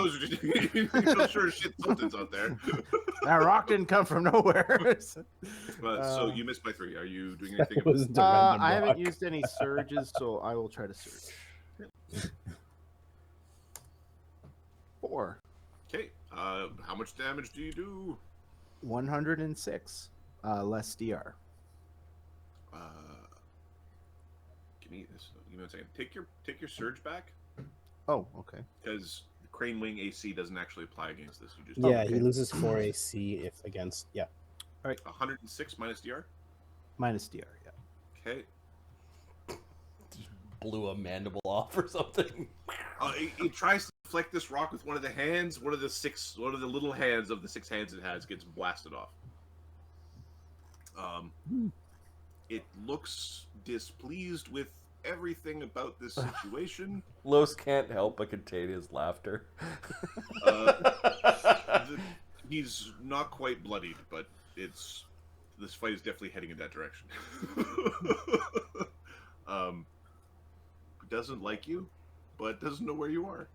knows you know, sure as shit something's out there. That rock didn't come from nowhere. So you missed by 3. Are you doing anything? I haven't used any surges, so I will try to surge. 4. Okay. How much damage do you do? 106. Less DR. Give me a second. Take your surge back. Oh, okay. Because Crane Wing AC doesn't actually apply against this. You just he loses 4 AC if against All right. 106 minus DR. Minus DR. Yeah. Okay. Just blew a mandible off or something. It tries to deflect this rock with one of the hands. One of the little hands of the 6 hands it has gets blasted off. It looks displeased with everything about this situation. Los can't help but contain his laughter. He's not quite bloodied, but this fight is definitely heading in that direction. Doesn't like you, but doesn't know where you are.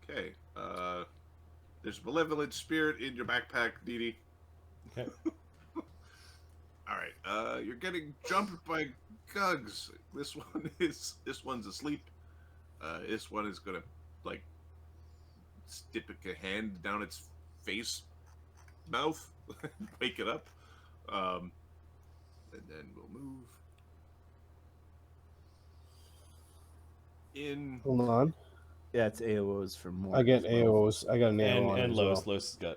Okay. There's a malevolent spirit in your backpack, Dee Dee. Okay. All right. You're getting jumped by Gugs. This one's asleep. This one is gonna stick a hand down its mouth, wake it up, and then we'll move in. Hold on. Yeah, it's AOs for more. I get AOs. I got an AO and Los. Los has got.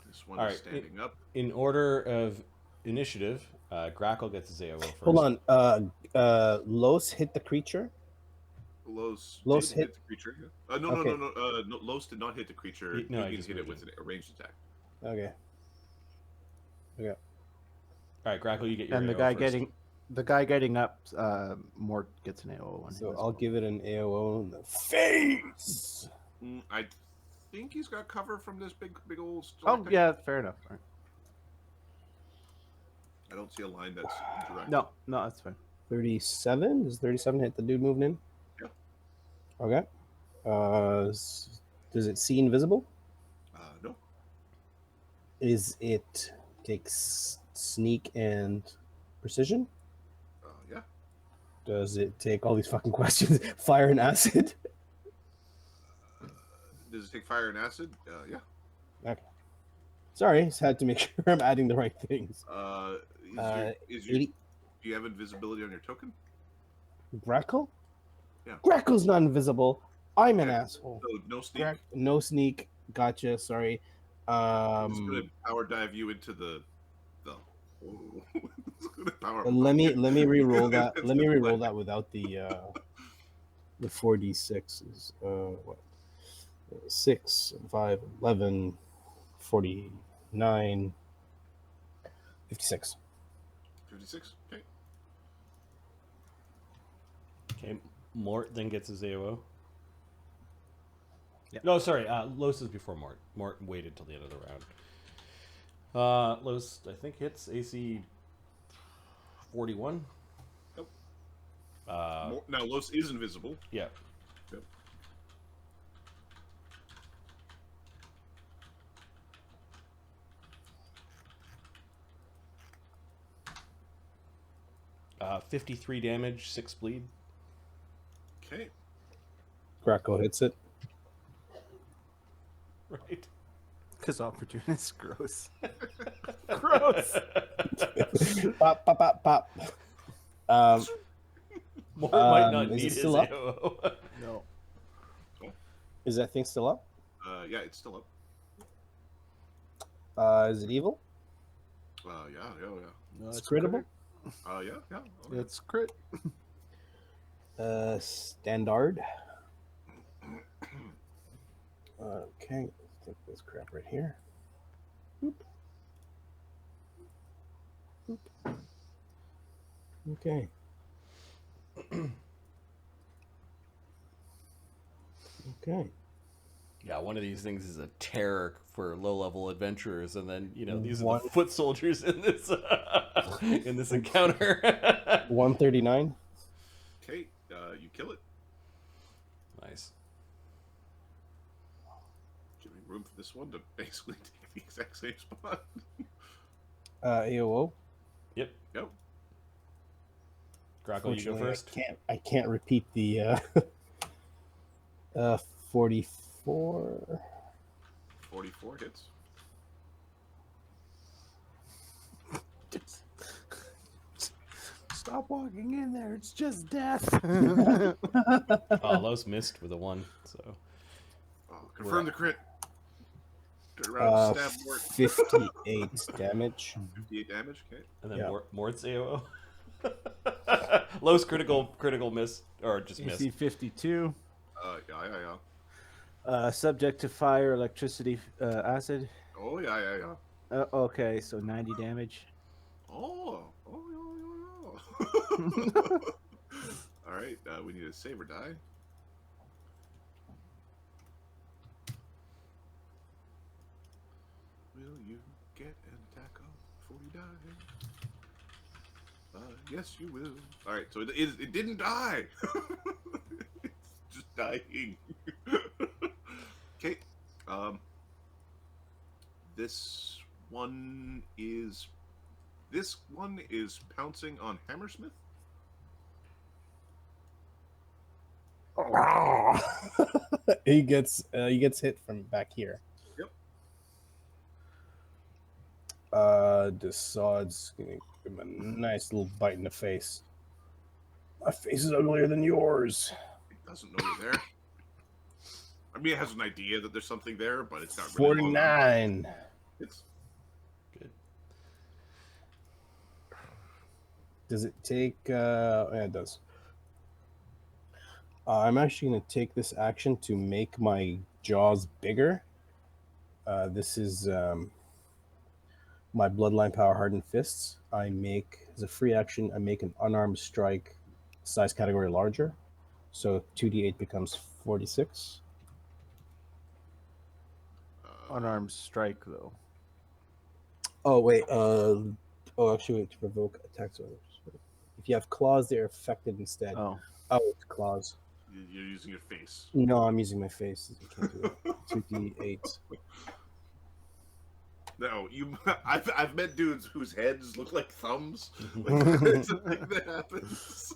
This one is standing up. In order of initiative, Grackle gets his AO first. Hold on. Los hit the creature. Los hit the creature. No. Los did not hit the creature. He hit it with a ranged attack. Okay. All right, Grackle, you get your. And the guy first. The guy getting up, Mort gets an AO one. So I'll give it an AO in the face. I think he's got cover from this big old. Oh yeah, fair enough. Right. I don't see a line that's direct. No, that's fine. 37? Does 37 hit the dude moving in? Yeah. Okay. Does it see invisible? No. Is it takes sneak and precision? Yeah. Does it take all these fucking questions? Fire and acid? Does it take fire and acid? Yeah. Okay. Sorry, just had to make sure I'm adding the right things. Do you have invisibility on your token? Grackle? Yeah. Grackle's not invisible. I'm an asshole. So no sneak. No sneak. Gotcha. Sorry. It's gonna power dive you into the. Let me re-roll that. Let me re-roll that without the 4d6s. What? 6, 5, 11, 49, 56. 56. Okay. Okay. Mort then gets his AOO. Yep. No, sorry. Los is before Mort. Mort waited till the end of the round. Los, I think, hits AC 41. Nope. Now Los is invisible. Yeah. Yep. 53 damage, 6 bleed. Okay. Grackle hits it. Right. Because opportunist, gross. Gross. Pop, pop, pop, pop. Mort might not is need it his still up? AOO. No. Is that thing still up? Yeah, it's still up. Is it evil? Yeah. No, It's critable? Yeah. It's crit. Standard. Okay, let's take this crap right here. Boop. Boop. Okay. Okay. Yeah, one of these things is a terror for low-level adventurers, and then these are One- the foot soldiers in this in this encounter. 139. Okay, you kill it. Nice. Giving room for this one to basically take the exact same spot. AOO. Yep. Yep. Grackle, you go Fortunately, first. I can't repeat the 44. 44 hits. Stop walking in there. It's just death. Oh, Los missed with a 1, so. Oh, confirm the crit. Turn around, stab Mort. 58 damage. 58 damage. Okay. And then Yeah. Mort's AOO. Los critical miss, or just missed. AC 52. Yeah. Subject to fire, electricity, acid. Oh, yeah. Okay, so 90 damage. Oh. All right. We need a saber die. Will you get an attack off before you die? Yes, you will. All right. So it didn't die. It's just dying. Okay. This one is pouncing on Hammersmith. he gets hit from back here. Yep. The sod's gonna give him a nice little bite in the face. My face is uglier than yours. It doesn't know you're there. I mean, it has an idea that there's something there, but it's not really. 49. It's Good. Does it take? Yeah, it does. I'm actually going to take this action to make my jaws bigger. This is my Bloodline Power Hardened Fists. I make, as a free action, I make an unarmed strike size category larger. So 2d8 becomes 46. Unarmed strike, though. Oh, wait. Actually, wait, to provoke attacks. If you have claws, they're affected instead. Oh. Oh, it's claws. You're using your face. No, I'm using my face. I can't do that. 2d8. No, I've met dudes whose heads look like thumbs. Like, it's a thing that happens.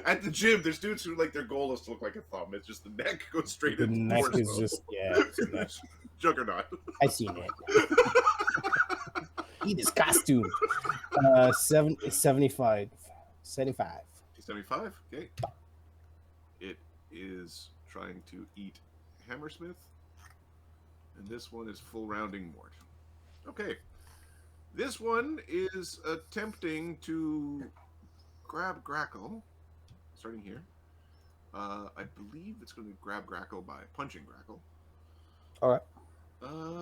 At the gym, there's dudes who like their goal is to look like a thumb. It's just the neck goes straight The into the neck torso. is just, yeah. It's a mess. Juggernaut. I seen it. Eat his costume. 75. 75. 75. Okay. It is trying to eat Hammersmith. And this one is full rounding Mort. Okay. This one is attempting to grab Grackle. Starting here. I believe it's going to grab Grackle by punching Grackle. All right.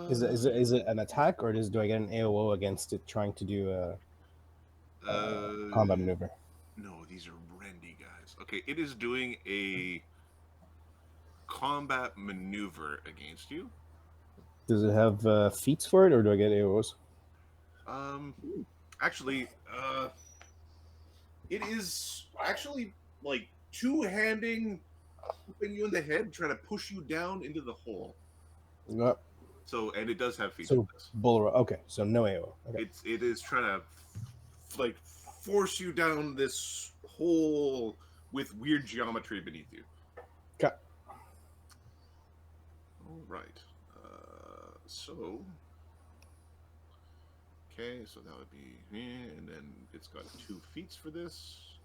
Is it an attack, or do I get an AOO against it trying to do a combat maneuver? No, these are Rendy guys. Okay, it is doing a combat maneuver against you. Does it have feats for it, or do I get AOs? Actually, it is actually like two-handing, putting you in the head, trying to push you down into the hole. Yep. So, and it does have feats. So bull. Okay, so no AO. Okay. It is trying to like force you down this hole with weird geometry beneath you. Okay. All right. So. Okay, so that would be, and then it's got 2 feats for this.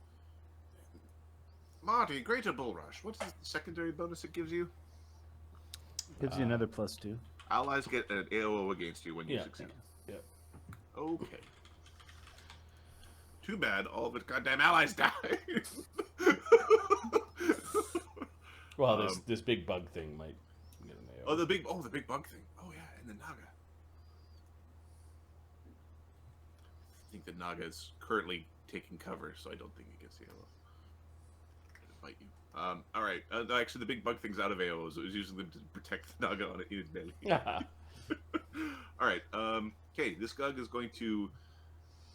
Marty, Greater Bull Rush. What's the secondary bonus it gives you? Gives you another +2. Allies get an AOO against you when you succeed. Yeah. Okay. Too bad all of its goddamn allies die. Well, this big bug thing might get an AOO. the big bug thing. Oh yeah, and the Naga. I think the Naga is currently taking cover, so I don't think it gets the AOO. Bite you. All right. Actually, the big bug thing's out of AOs. It was using them to protect the Naga on its belly. All right. Okay. This Gug is going to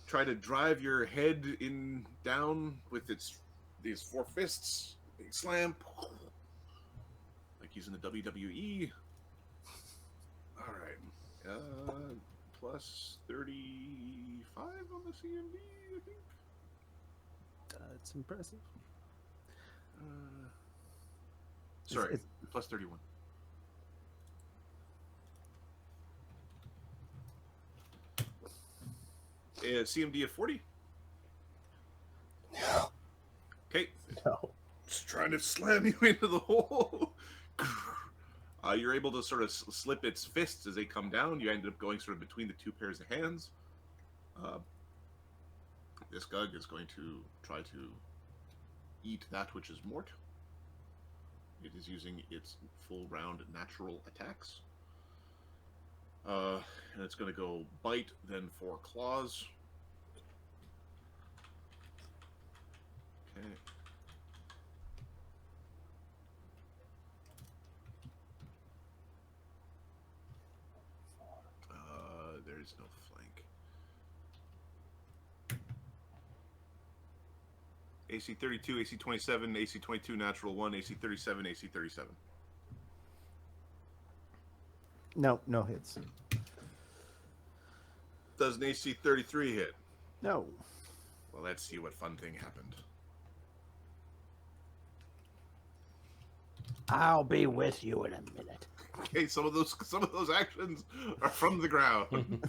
try to drive your head in down with these 4 fists. Big slam. Like like he's in the WWE. All right. Plus 35 on the CMD, I think. That's impressive. Sorry, It's- plus 31. CMD of 40. No. Okay. No. Just trying to slam you into the hole. You're able to sort of slip its fists as they come down. You ended up going sort of between the two pairs of hands. This Gug is going to try to eat that which is Mort. It is using its full round natural attacks. And it's going to go bite, then 4 claws. Okay. There's no flank. AC 32, AC 27, AC 22, natural 1, AC 37, AC 37. No hits. Does an AC 33 hit? No. Well, let's see what fun thing happened. I'll be with you in a minute. Okay, some of those actions are from the ground.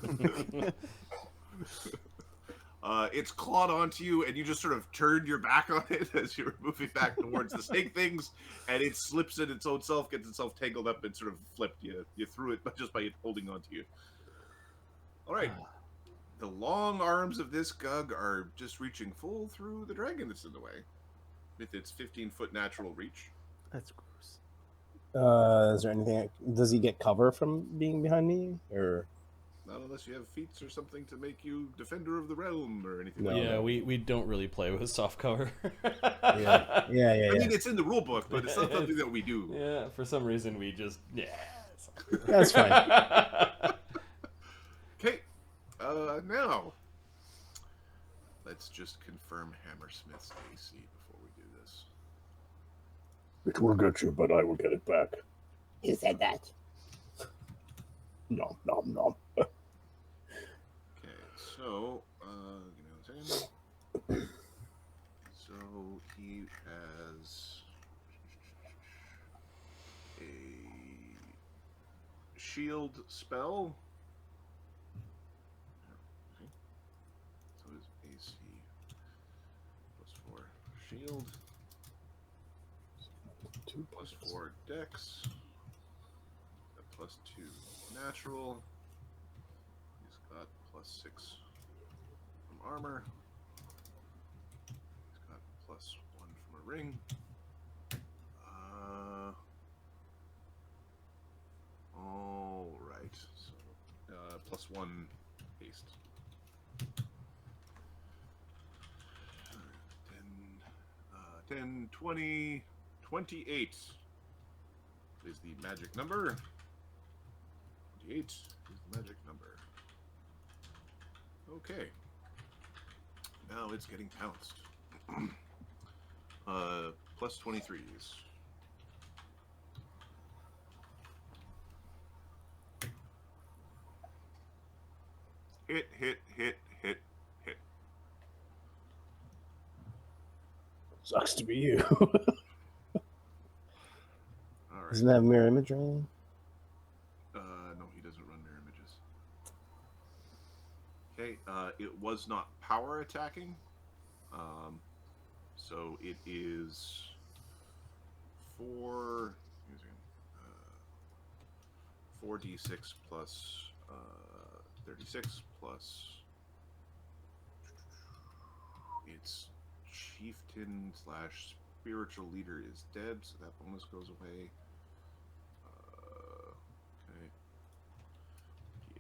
It's clawed onto you, and you just sort of turned your back on it as you're moving back towards the snake things, and it slips in its own self, gets itself tangled up, and sort of flipped you. You threw it just by it holding onto you. All right. The long arms of this Gug are just reaching full through the dragon that's in the way with its 15-foot natural reach. That's gross. Is there anything? Does he get cover from being behind me, or Not unless you have feats or something to make you defender of the realm or anything No. like Yeah, that. we don't really play with soft cover. yeah, I mean, it's in the rule book, but it's not something that we do. Yeah, for some reason we just That's fine. Okay, now let's just confirm Hammersmith's AC before we do this. It will get you, but I will get it back. Who said that? Nom nom nom. Okay, so give me 1 second. So he has a shield spell. So his AC +4 shield, +4 dex, a +2 natural. He's got +6 from armor. He's got +1 from a ring. All right. So +1 haste. 10, 20, 28 is the magic number. 28 is the magic number. Okay. Now it's getting pounced. +23s. Hit, hit, hit, hit, hit. Sucks to be you. All right. Doesn't that mirror image or anything? No, he doesn't run mirror images. Okay, it was not power attacking. So it is 4d6 plus 36 plus its chieftain / spiritual leader is dead, so that bonus goes away. Okay.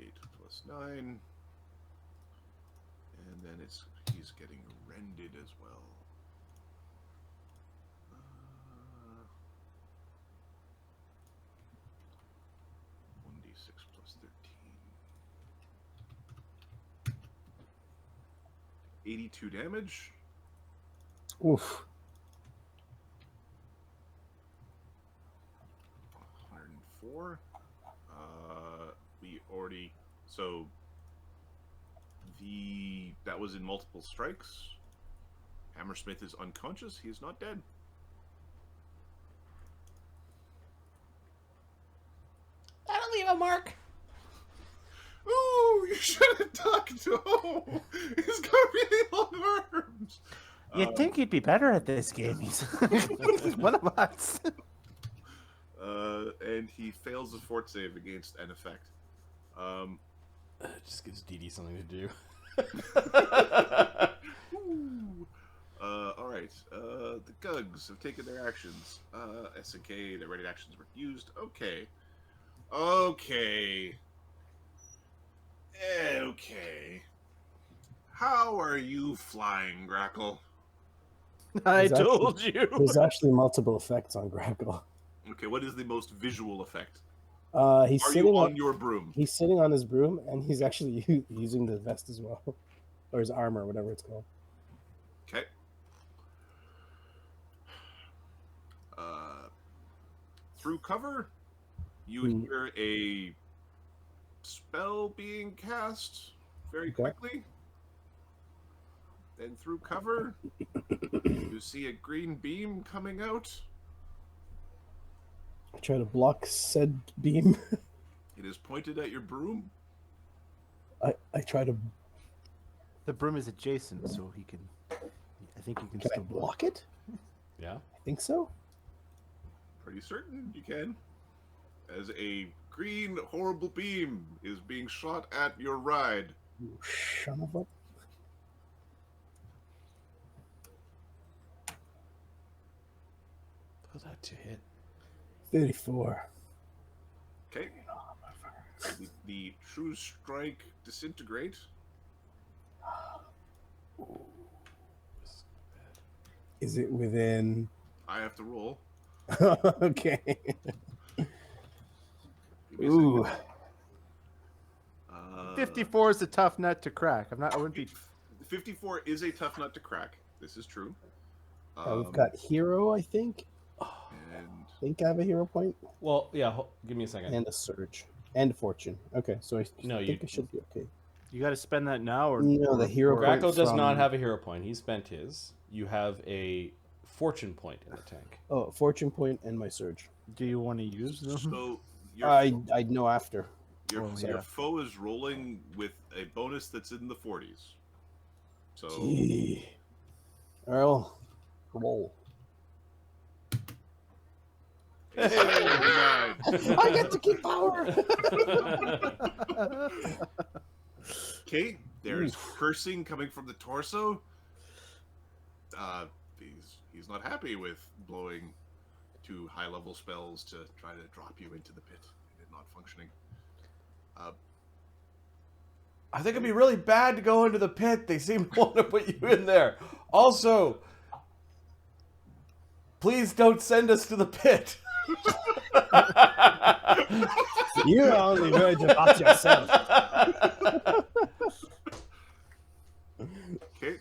8 plus 9. And then he's getting rended as well. 1d6 plus 13. 82 damage. Oof. 4. We already that was in multiple strikes. Hammersmith is unconscious. He is not dead. That'll leave a mark. Ooh, you should have ducked. Oh, he's got really long arms. You'd think he'd be better at this game. He's one of us. And he fails a fort save against an effect. It just gives Dee Dee something to do. Ooh. All right. The Gugs have taken their actions. S and K, their ready actions were used. Okay. Okay. How are you flying, Grackle? I There's told you. There's actually multiple effects on Grackle. Okay, what is the most visual effect? He's Are you sitting on your broom? He's sitting on his broom, and he's actually using the vest as well, or his armor, whatever it's called. Okay. Through cover, you hear a spell being cast very quickly. Then through cover, you see a green beam coming out. I try to block said beam. It is pointed at your broom. I try to. The broom is adjacent, so he can. I think you can Can I still block it? Yeah. I think so. Pretty certain you can. As a green, horrible beam is being shot at your ride. You son of a. Put that to hit. 34. Okay. The true strike disintegrate. Is it within? I have to roll. Okay. Give me a Ooh. second. 54 is a tough nut to crack. I wouldn't be. 54 is a tough nut to crack. This is true. We've got hero, I think. And I think I have a hero point Well, yeah. Give me a second. and a surge and fortune. Okay, so I No, think I should be okay. You got to spend that now, or No, the hero point Grackle does from- not have a hero point. He spent his. You have a fortune point in the tank. Oh, fortune point and my surge. do you want to use them? so I'd know after. your yeah. foe is rolling with a bonus that's in the 40s. So Gee. Earl, roll. I get to keep power. Okay, there's cursing coming from the torso. He's not happy with blowing 2 high-level spells to try to drop you into the pit. It not functioning. I think it'd be really bad to go into the pit. They seem to want to put you in there. Also, please don't send us to the pit. You're only worried about yourself. Okay.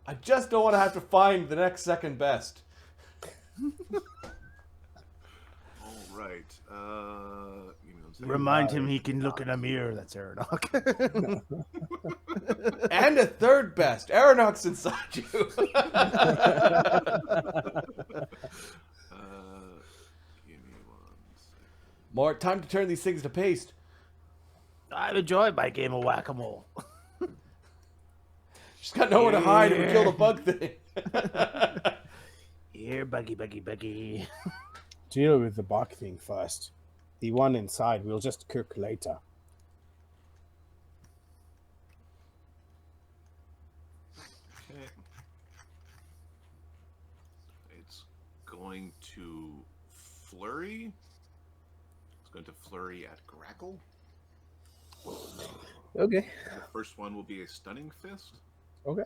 I just don't want to have to find the next second best. All right. Remind him he can look in a mirror. That's Aeronok. And a third best. Aeronok's inside you. Give me 1 second. More time to turn these things to paste. I've enjoyed my game of whack-a-mole. She's got nowhere to hide if we kill the bug thing. Here, buggy. Deal with the Bach thing first. The one inside we'll just cook later. Okay. It's going to flurry. It's going to flurry at Grackle. Okay. The first one will be a stunning fist. Okay.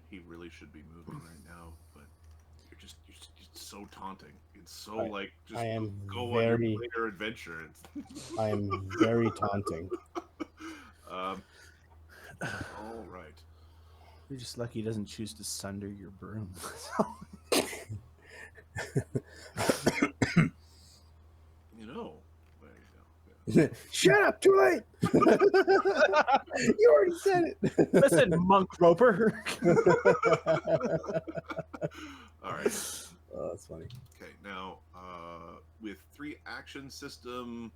He really should be moving right now, but you're just so taunting. It's so like just I am go very- on your later adventure. I am very taunting. All right. You're just lucky he doesn't choose to sunder your broom. Shut up! Too late. You already said it. Listen, Monk Roper. All right. Oh, that's funny. Okay. Now, with 3 action system,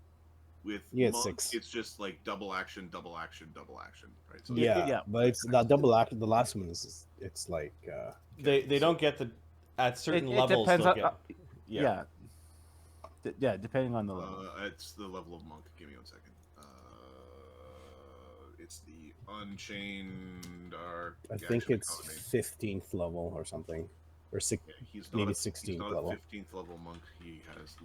with You get monk, 6. it's just like double action, double action, double action, right? So Yeah, yeah. but it's that double act. The last one is it's like They don't get the at certain It levels. depends they'll on. get, Yeah. Yeah, depending on the level. it's the level of monk. Give me 1 second. It's the Unchained I think it's 15th level or something, or six. Yeah, he's not maybe a, 16th he's not level. a 15th level monk. He has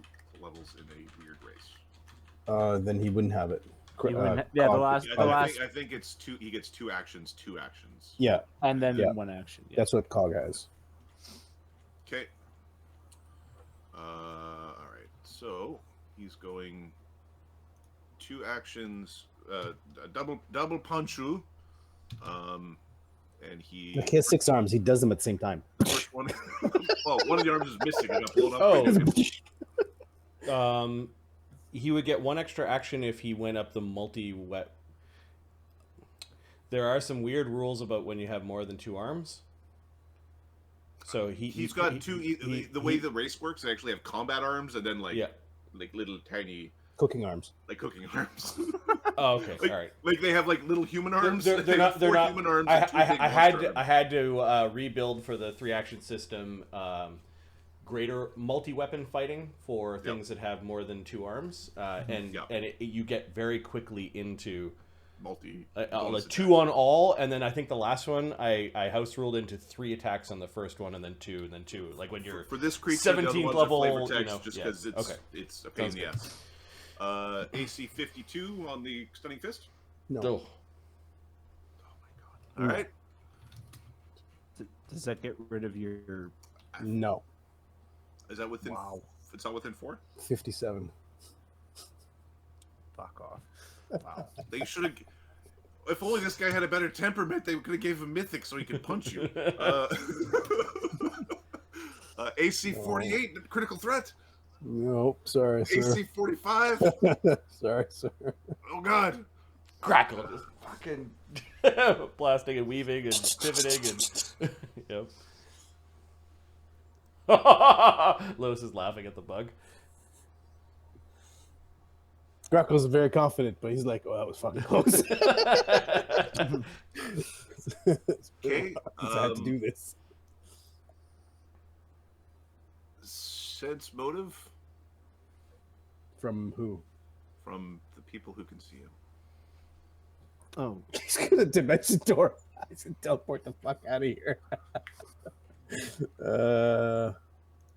levels in a weird race. Then he wouldn't have it. You wouldn't- yeah, the last, Yeah, the last, I think it's 2. He gets 2 actions. 2 actions. Yeah, and then yeah. 1 action. Yeah. that's what Cog has. Okay. All right. So he's going 2 actions. Double punch you. And he. Like, he has 6 arms. He does them at the same time. First one. Well, one of the arms is missing. It got blown up. Oh. He would get 1 extra action if he went up the multi-wet. There are some weird rules about when you have more than 2 arms. So he's got 2. The way the race works, they actually have combat arms and then like little tiny Cooking arms. like cooking arms. Oh, okay, Like, all right. like they have like little human arms. They're They have not. 4 human arms. I, and 2 I, big I had monster to, I had to rebuild for the 3 action system. Greater multi-weapon fighting for things that have more than 2 arms, and you get very quickly into multi like 2 on all, and then I think the last one I house ruled into 3 attacks on the first one, and then 2, and then 2. Like when you're for this creature, 17th level, flavor text, you know, just yeah. because it's a pain in the Sounds ass. AC 52 on the stunning fist. No. Oh. All right. Does that get rid of your? No. Is that within? Wow. It's not within 4. 57. Fuck off. Wow. They should have. If only this guy had a better temperament, they could have gave him mythic so he could punch you. AC 48 critical threat. Nope. Sorry, sir. AC 45. Sorry, sir. Oh God. Crackle, just fucking blasting and weaving and pivoting and yep. Lois is laughing at the bug. Grackle's very confident, but he's like, "Oh, that was fucking close." Okay. I had to do this. Sense motive From who? from the people who can see him. Oh, He's gonna dimension door. I said, teleport the fuck out of here.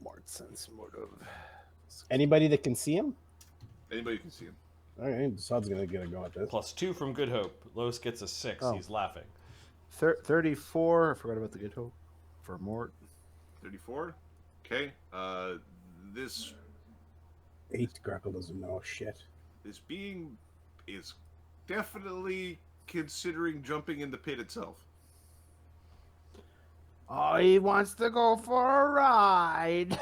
Mort sense motive. Anybody that can see him? Anybody can see him. All right, Sod's gonna get a go at this. +2 from Good Hope. Lois gets a 6. Oh. He's laughing. 34. I forgot about the good hope for Mort. 34. Okay. This 8. Grackle doesn't know shit. this being is definitely considering jumping in the pit itself. Oh, he wants to go for a ride.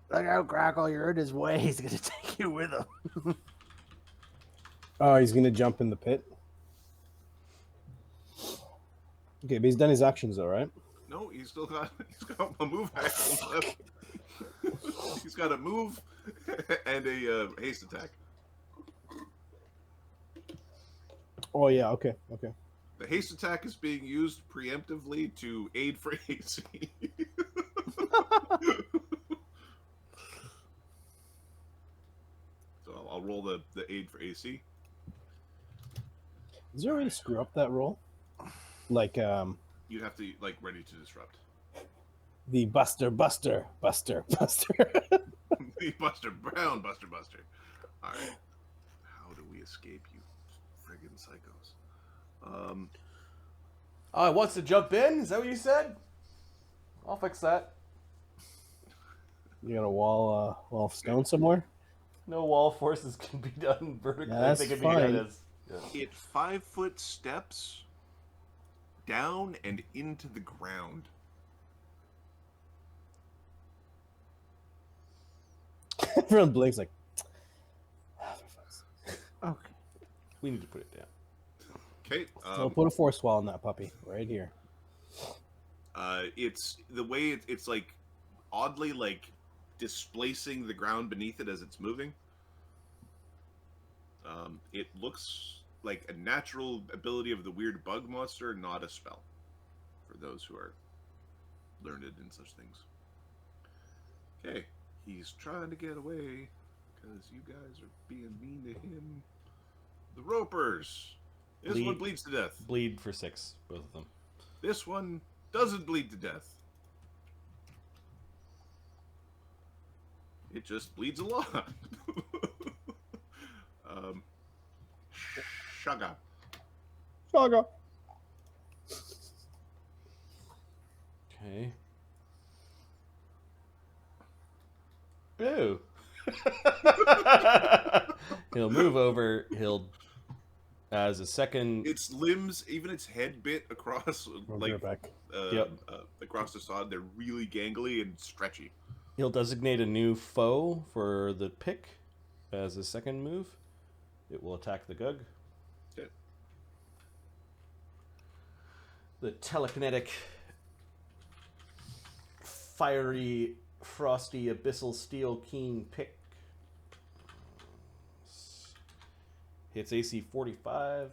Look out, Crackle, you're in his way. He's going to take you with him. Oh, he's gonna jump in the pit. Okay, but he's done his actions though, right? No, he's got a move action left. He's got a move and a haste attack. Oh yeah, okay. The haste attack is being used preemptively to aid for AC. So I'll roll the aid for AC. Is there a way to screw up that roll? Like You'd have to like ready to disrupt. the Buster. The Buster Brown Buster. All right. How do we escape you, friggin' psychos? Oh, it wants to jump in? Is that what you said? I'll fix that. You got a wall of stone somewhere? No wall forces can be done vertically. Yeah, that's they can fine. be done as. Yeah. It 5-foot steps down and into the ground. Everyone blinks like, Okay. We need to put it down. Okay. So I'll put a force wall on that puppy right here. It's the way it's like oddly like displacing the ground beneath it as it's moving. It looks like a natural ability of the weird bug monster, not a spell. For those who are learned in such things. Okay, he's trying to get away because you guys are being mean to him. The ropers. This one bleeds to death. Bleed for 6, both of them. This one doesn't bleed to death. It just bleeds a lot. Shaga. Saga. Okay. Ooh. He'll move over. He'll, as a second. Its limbs, even its head bit across, across the sod. They're really gangly and stretchy. He'll designate a new foe for the pick as a second move. It will attack the Gug. Okay. The telekinetic, fiery, frosty, abyssal steel keen pick hits AC 45.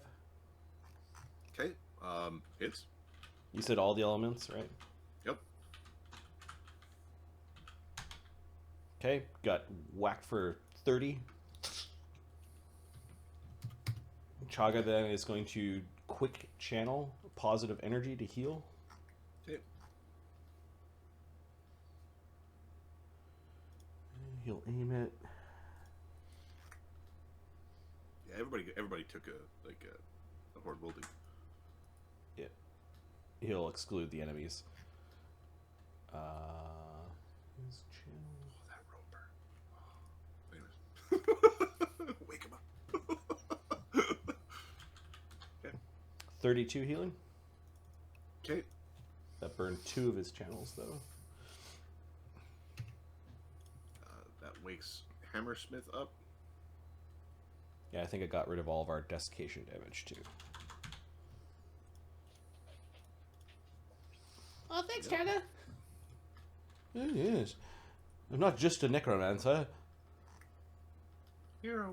Okay. Hits. You said all the elements, right? Yep. Okay, got whacked for 30. Chaga then is going to quick channel positive energy to heal. Okay. He'll aim it. Yeah, everybody took a horde wounding. Yeah. He'll exclude the enemies. His channel. Oh, that roper. Wake him up. Okay. 32 healing. Okay. That burned 2 of his channels, though. That wakes Hammersmith up. Yeah, I think it got rid of all of our desiccation damage, too. Oh, thanks, Chaga. Yes. I'm not just a necromancer. You're a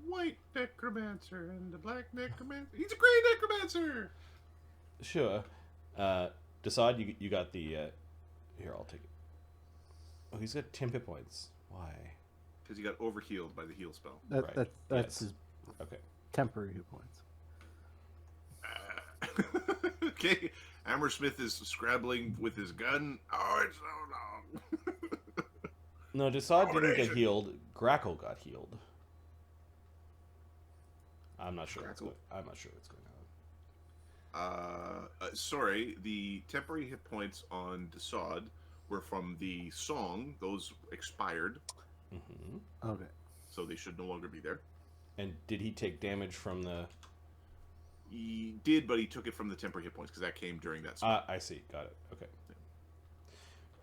white necromancer and a black necromancer. He's a gray necromancer. Sure. Decide you got the... here, I'll take it. Oh, he's got 10 hit points. Why? Because he got overhealed by the heal spell. Right. That's his Okay. temporary hit points. Okay. Hammersmith is scrabbling with his gun. Oh, it's so long. No, Decide didn't get healed. Grackle got healed. I'm not sure what's going on. Sorry, the temporary hit points on Desaad were from the song. Those expired. Mm-hmm. Okay. So they should no longer be there. And did he take damage from the... He did, but he took it from the temporary hit points because that came during that song. I see. Got it. Okay.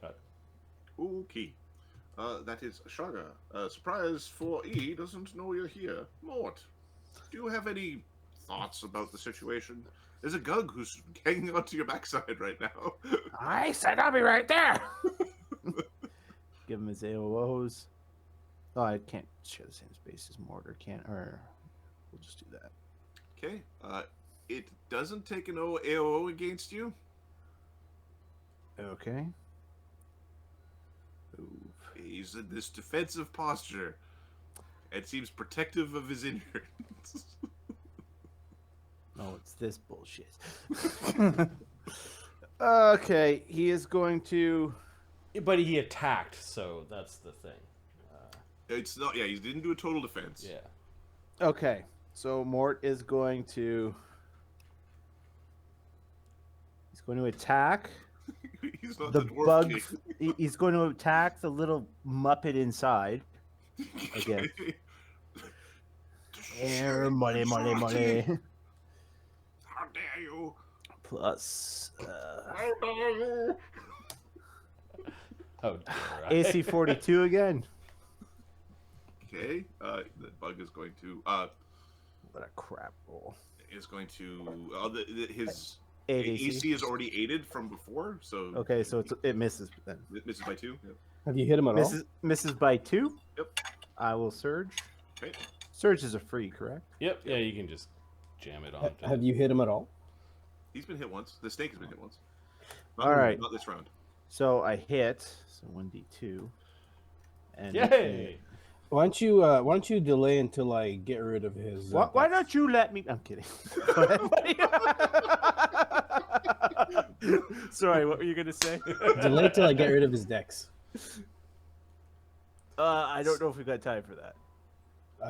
Got it. Okay. That is Shaga. Surprise for E doesn't know you're here. Mort, do you have any thoughts about the situation? There's a Gug who's hanging onto your backside right now. I said I'll be right there. Give him his AOs. Oh, I can't share the same space as Mortar, can't? Or we'll just do that. Okay. It doesn't take an AOO against you. Okay. He's in this defensive posture. It seems protective of his innards. Oh, it's this bullshit. Okay, he is going to... But he attacked, so that's the thing. It's not. Yeah, he didn't do a total defense. Yeah. Okay, so Mort is going to... He's going to attack... He's not the dwarf bugs. king. He's going to attack the little muppet inside. Again. Air, money. How dare you? Plus How dare you? Oh, dear, right. AC 42 again. Okay. The bug is going to. What a crap roll. Is going to his 8 AC is already 8'd from before, so Okay, so it misses then. it misses by 2. Yep. Have you hit him at all? Misses by 2. Yep. I will surge. Okay. Surge is a free, correct? Yep. Yeah, you can just jam it on. Have you hit him at all? He's been hit once. The snake has been hit once. All right. Not this round. So I hit. So 1d2. And Yay! Why don't you delay until I get rid of his? Why don't you let me? I'm kidding. Go ahead, buddy. Sorry, what were you gonna say? delay till I get rid of his dex? I don't know if we got time for that.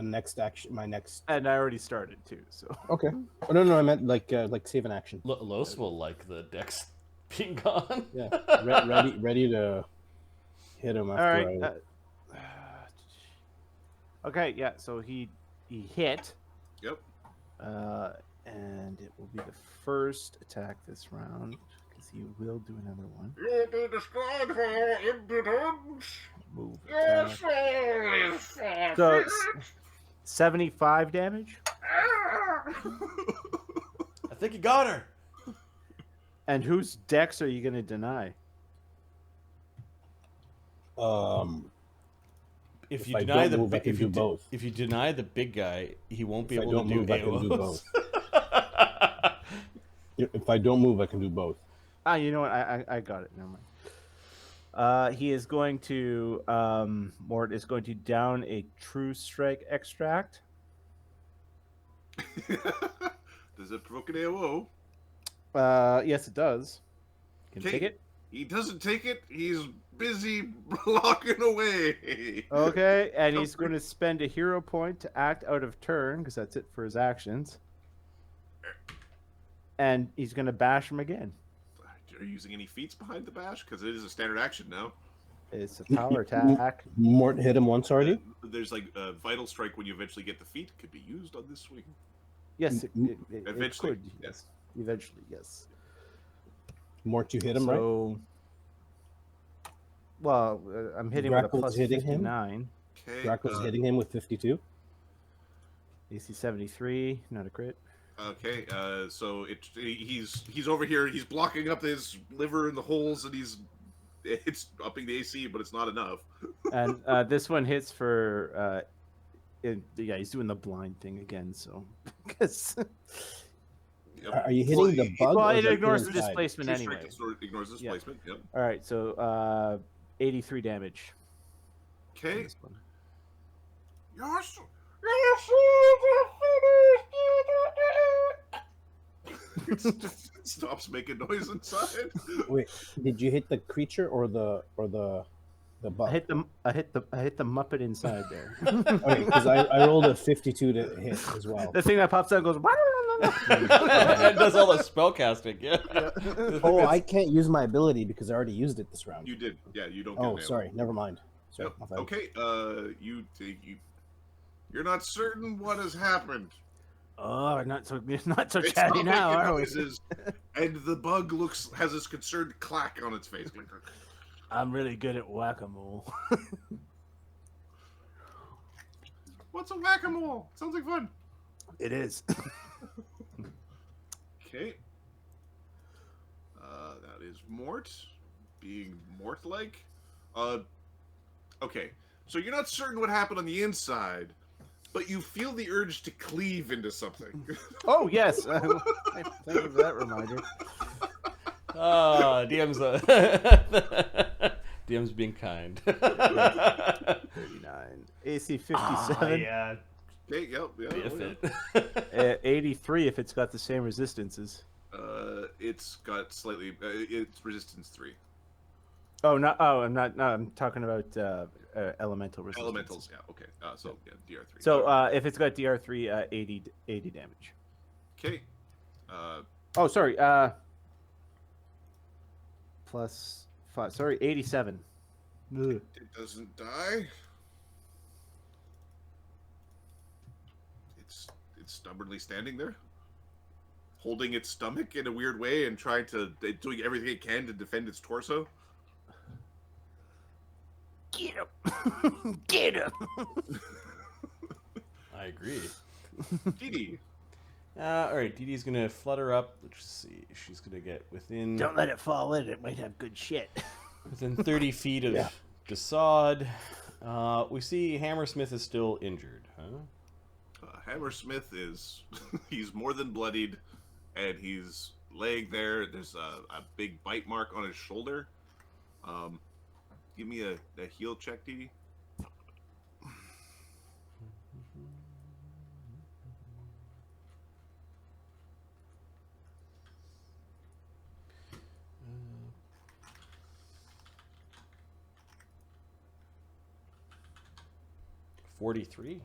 Next action, my next. And I already started too. So Okay. Oh no, I meant like save an action. Los will like the dex being gone. Yeah. Ready to hit him after. all right. Okay, yeah. So he hit. Yep. And it will be the first attack this round because he will do another one. You'll be destroyed for your impudence. Move Your attack. soul is So 75 damage. I think you got her. And whose dex are you going to deny? If If you I deny don't the move, I big, can if you do both. if you deny the big guy, he won't be If I able don't to do move, I can do AOs. both. If I don't move, I can do both. Ah, you know what? I got it. Never mind. He is going to Mort is going to down a true strike extract. Does it provoke an AOO? Yes, it does. Can you Okay. take it? He doesn't take it. He's busy blocking away. Okay, and he's going to spend a hero point to act out of turn because that's it for his actions. And he's going to bash him again. Are you using any feats behind the bash? Because it is a standard action now. It's a power attack. Mort hit him once already. There's like a vital strike when you eventually get the feat. Could be used on this swing. Yes, it Eventually, could. Yes, eventually, yes. Mort, you hit him, right? So, well, I'm hitting with a Grapple's plus hitting him? 59. Okay. Draco's hitting him with 52. AC 73, not a crit. Okay. So he's over here. He's blocking up his liver and the holes, and it's upping the AC, but it's not enough. And this one hits for yeah, he's doing the blind thing again. So, because Yep. Are you hitting the bug? well, or it the ignores the inside? displacement True anyway. strike ignores displacement. Yep. All right, so 83 damage. on Okay. this one. Your soul is finished. Stops making noise inside. Wait, did you hit the creature or the bug? I hit the Muppet inside there. Okay, because I rolled a 52 to hit as well. The thing that pops out goes. It does all the spell casting. Yeah. Oh, I can't use my ability because I already used it this round. You did. Yeah, you don't. Get Oh, an sorry. Never mind. Sorry. Yep. my bad. Okay. You're not certain what has happened. Oh, not so It's chatty not now, making are we? noises, and the bug has this concerned clack on its face. I'm really good at whack-a-mole. What's a whack-a-mole? Sounds like fun. It is. Okay. That is Mort being Mort-like. Okay. So you're not certain what happened on the inside, but you feel the urge to cleave into something. Oh yes. Thank you for that reminder. DM's being kind. 39. AC 57. Yeah. Okay. Yep. If Yeah. it. 83 if it's got the same resistances. It's got slightly. It's resistance 3. Oh, no! Oh, I'm not. No, I'm talking about elemental resistance. Elementals. Yeah. Okay. So yeah, DR3. So if it's got DR3, 80 damage. Okay. Oh, sorry. Plus 5. Sorry, 87. Ugh. It doesn't die. It's stubbornly standing there, holding its stomach in a weird way and doing everything it can to defend its torso. Get him! Get him! I agree. Dee Dee. All right, Dee Dee's gonna flutter up. Let's see. She's gonna get within Don't let it fall in. It might have good shit. within 30 feet of Yeah. Desaad. We see Hammersmith is still injured, huh? Hammersmith is he's more than bloodied, and he's laying there. There's a big bite mark on his shoulder. Give me a heal check, Dee Dee. Uh, 43.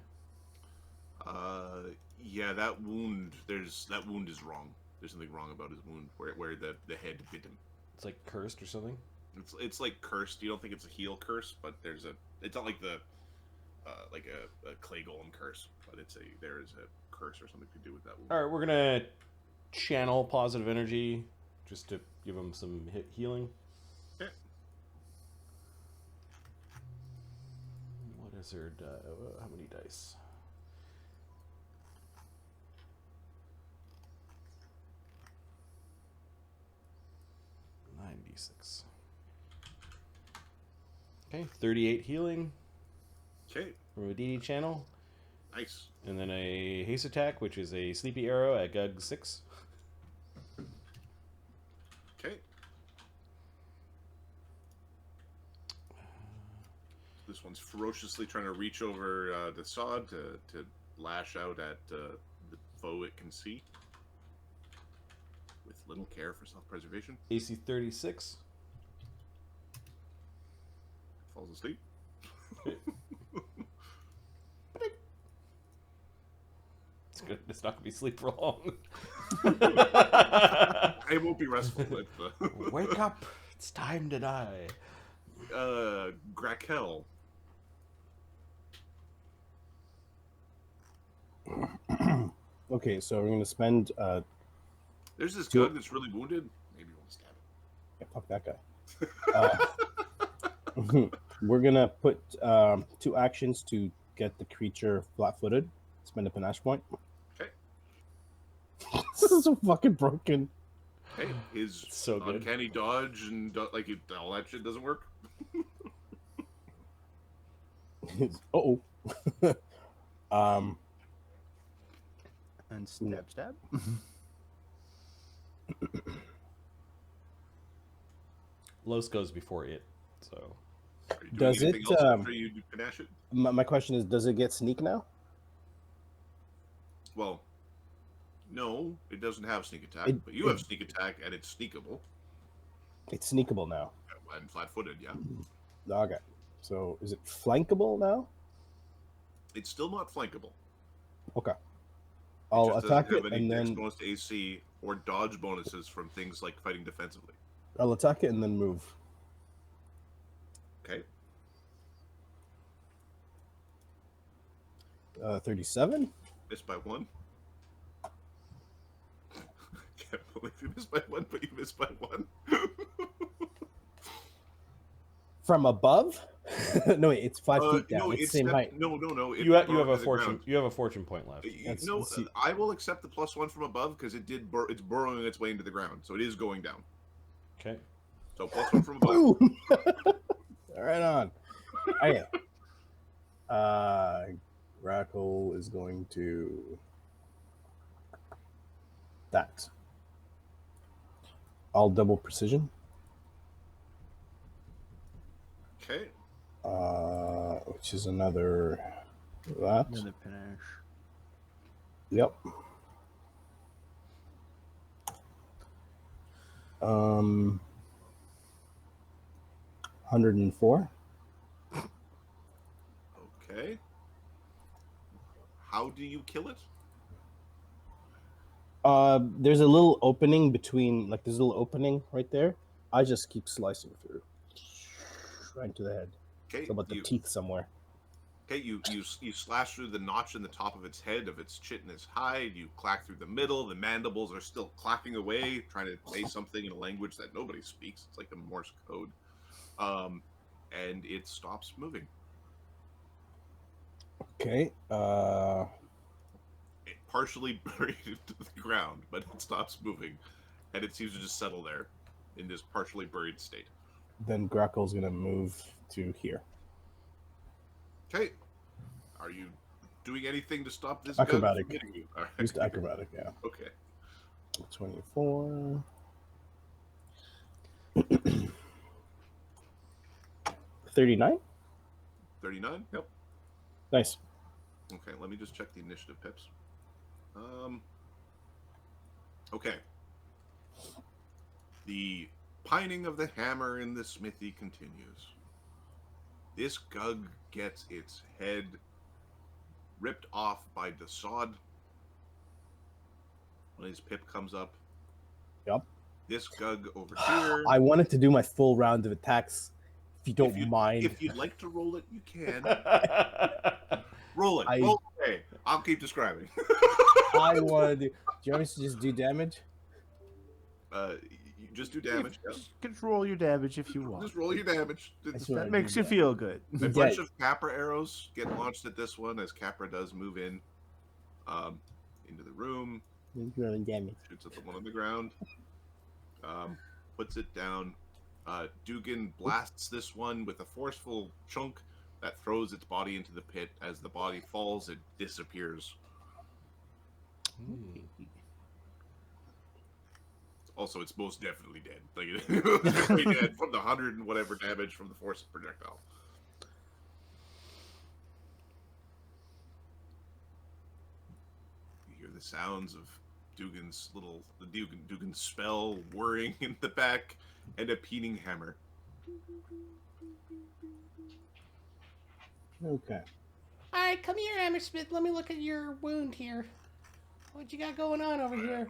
Yeah, that wound is wrong. There's something wrong about his wound where the head bit him. It's like cursed or something. It's like cursed. You don't think it's a heal curse, but it's not like the like a clay golem curse, but there is a curse or something to do with that wound. All right, we're gonna channel positive energy just to give him some healing. Okay. What is her? How many dice? $96. Okay, 38 healing Okay, from a DD channel, nice. and then a haste attack, which is a sleepy arrow at Gug 6. Okay. This one's ferociously trying to reach over the sod to lash out at the foe it can see, with little care for self-preservation. AC 36. Falls asleep. It's good. It's not gonna be sleep for long. It won't be restful, but Wake up! It's time to die. Grakel. Okay, so we're gonna spend. There's this Do- Gug that's really wounded. Maybe you want to stab it. Yeah, fuck that guy. We're gonna put 2 actions to get the creature flat-footed. Spend a panache point. Okay. This is so fucking broken. Hey, his It's so good. uncanny dodge and all that shit doesn't work. Oh. And stab. Los goes before it, so Are you doing Does anything it, else after you panache it? My question is, does it get sneak now? Well, no, it doesn't have sneak attack, but you have sneak attack and it's sneakable It's sneakable now. and flat-footed. Yeah, Okay. So is it flankable now? it's still not flankable. Okay. It I'll just attack doesn't have it any and dex then bonus to AC or dodge bonuses from things like fighting defensively. I'll attack it and then move. Okay, 37. missed by 1. Can't believe you missed by 1, but you missed by 1. From above? No, wait, it's 5 feet down. No, it's the same height. No. you have brought a to the fortune. ground. You have a fortune point left. No, Let's see. I will accept the +1 from above because it's burrowing its way into the ground, so it is going down. Okay. So +1 from above. Boom! Right on. Okay. Grackle is going to that. I'll double precision. Okay. Which is another that. Another panache. Yep. 104. Okay. How do you kill it? There's a little opening between, like, there's a little opening right there. I just keep slicing through, right into the head. Okay. So about the teeth somewhere. Okay, you slash through the notch in the top of its head, of its chit and its hide. You clack through the middle. The mandibles are still clacking away, trying to say something in a language that nobody speaks. It's like the Morse code. And it stops moving. Okay. partially buried into the ground, but it stops moving, and it seems to just settle there in this partially buried state. Then Grackle's gonna move to here. Okay. Are you doing anything to stop this Acrobatic. gun from hitting you? All right. Just acrobatic, yeah. Okay. 24. 39? 39? Yep. Nice. Okay, let me just check the initiative pips. Okay. The pining of the hammer in the smithy continues. This gug gets its head ripped off by the sod when his pip comes up. Yep. This gug over here. I wanted to do my full round of attacks, if you don't mind. If you'd like to roll it, you can. Roll it. Roll away. I'll keep describing. I want to do... Do you want me to just do damage? You just do damage. Yeah. Just control your damage if you want. Just roll your damage. That makes you feel good. A bunch of Capra arrows get launched at this one as Capra does move in into the room. Rolling damage. Shoots at the one on the ground. Puts it down. Dugan blasts this one with a forceful chunk that throws its body into the pit. As the body falls, it disappears. Also, it's most definitely dead. Like, it's definitely dead from the 100 and whatever damage from the force of projectile. You hear the sounds of Dugan's Dugan's spell whirring in the back, and a peening hammer. Okay. Alright, come here, Hammersmith. Let me look at your wound here. What you got going on over here?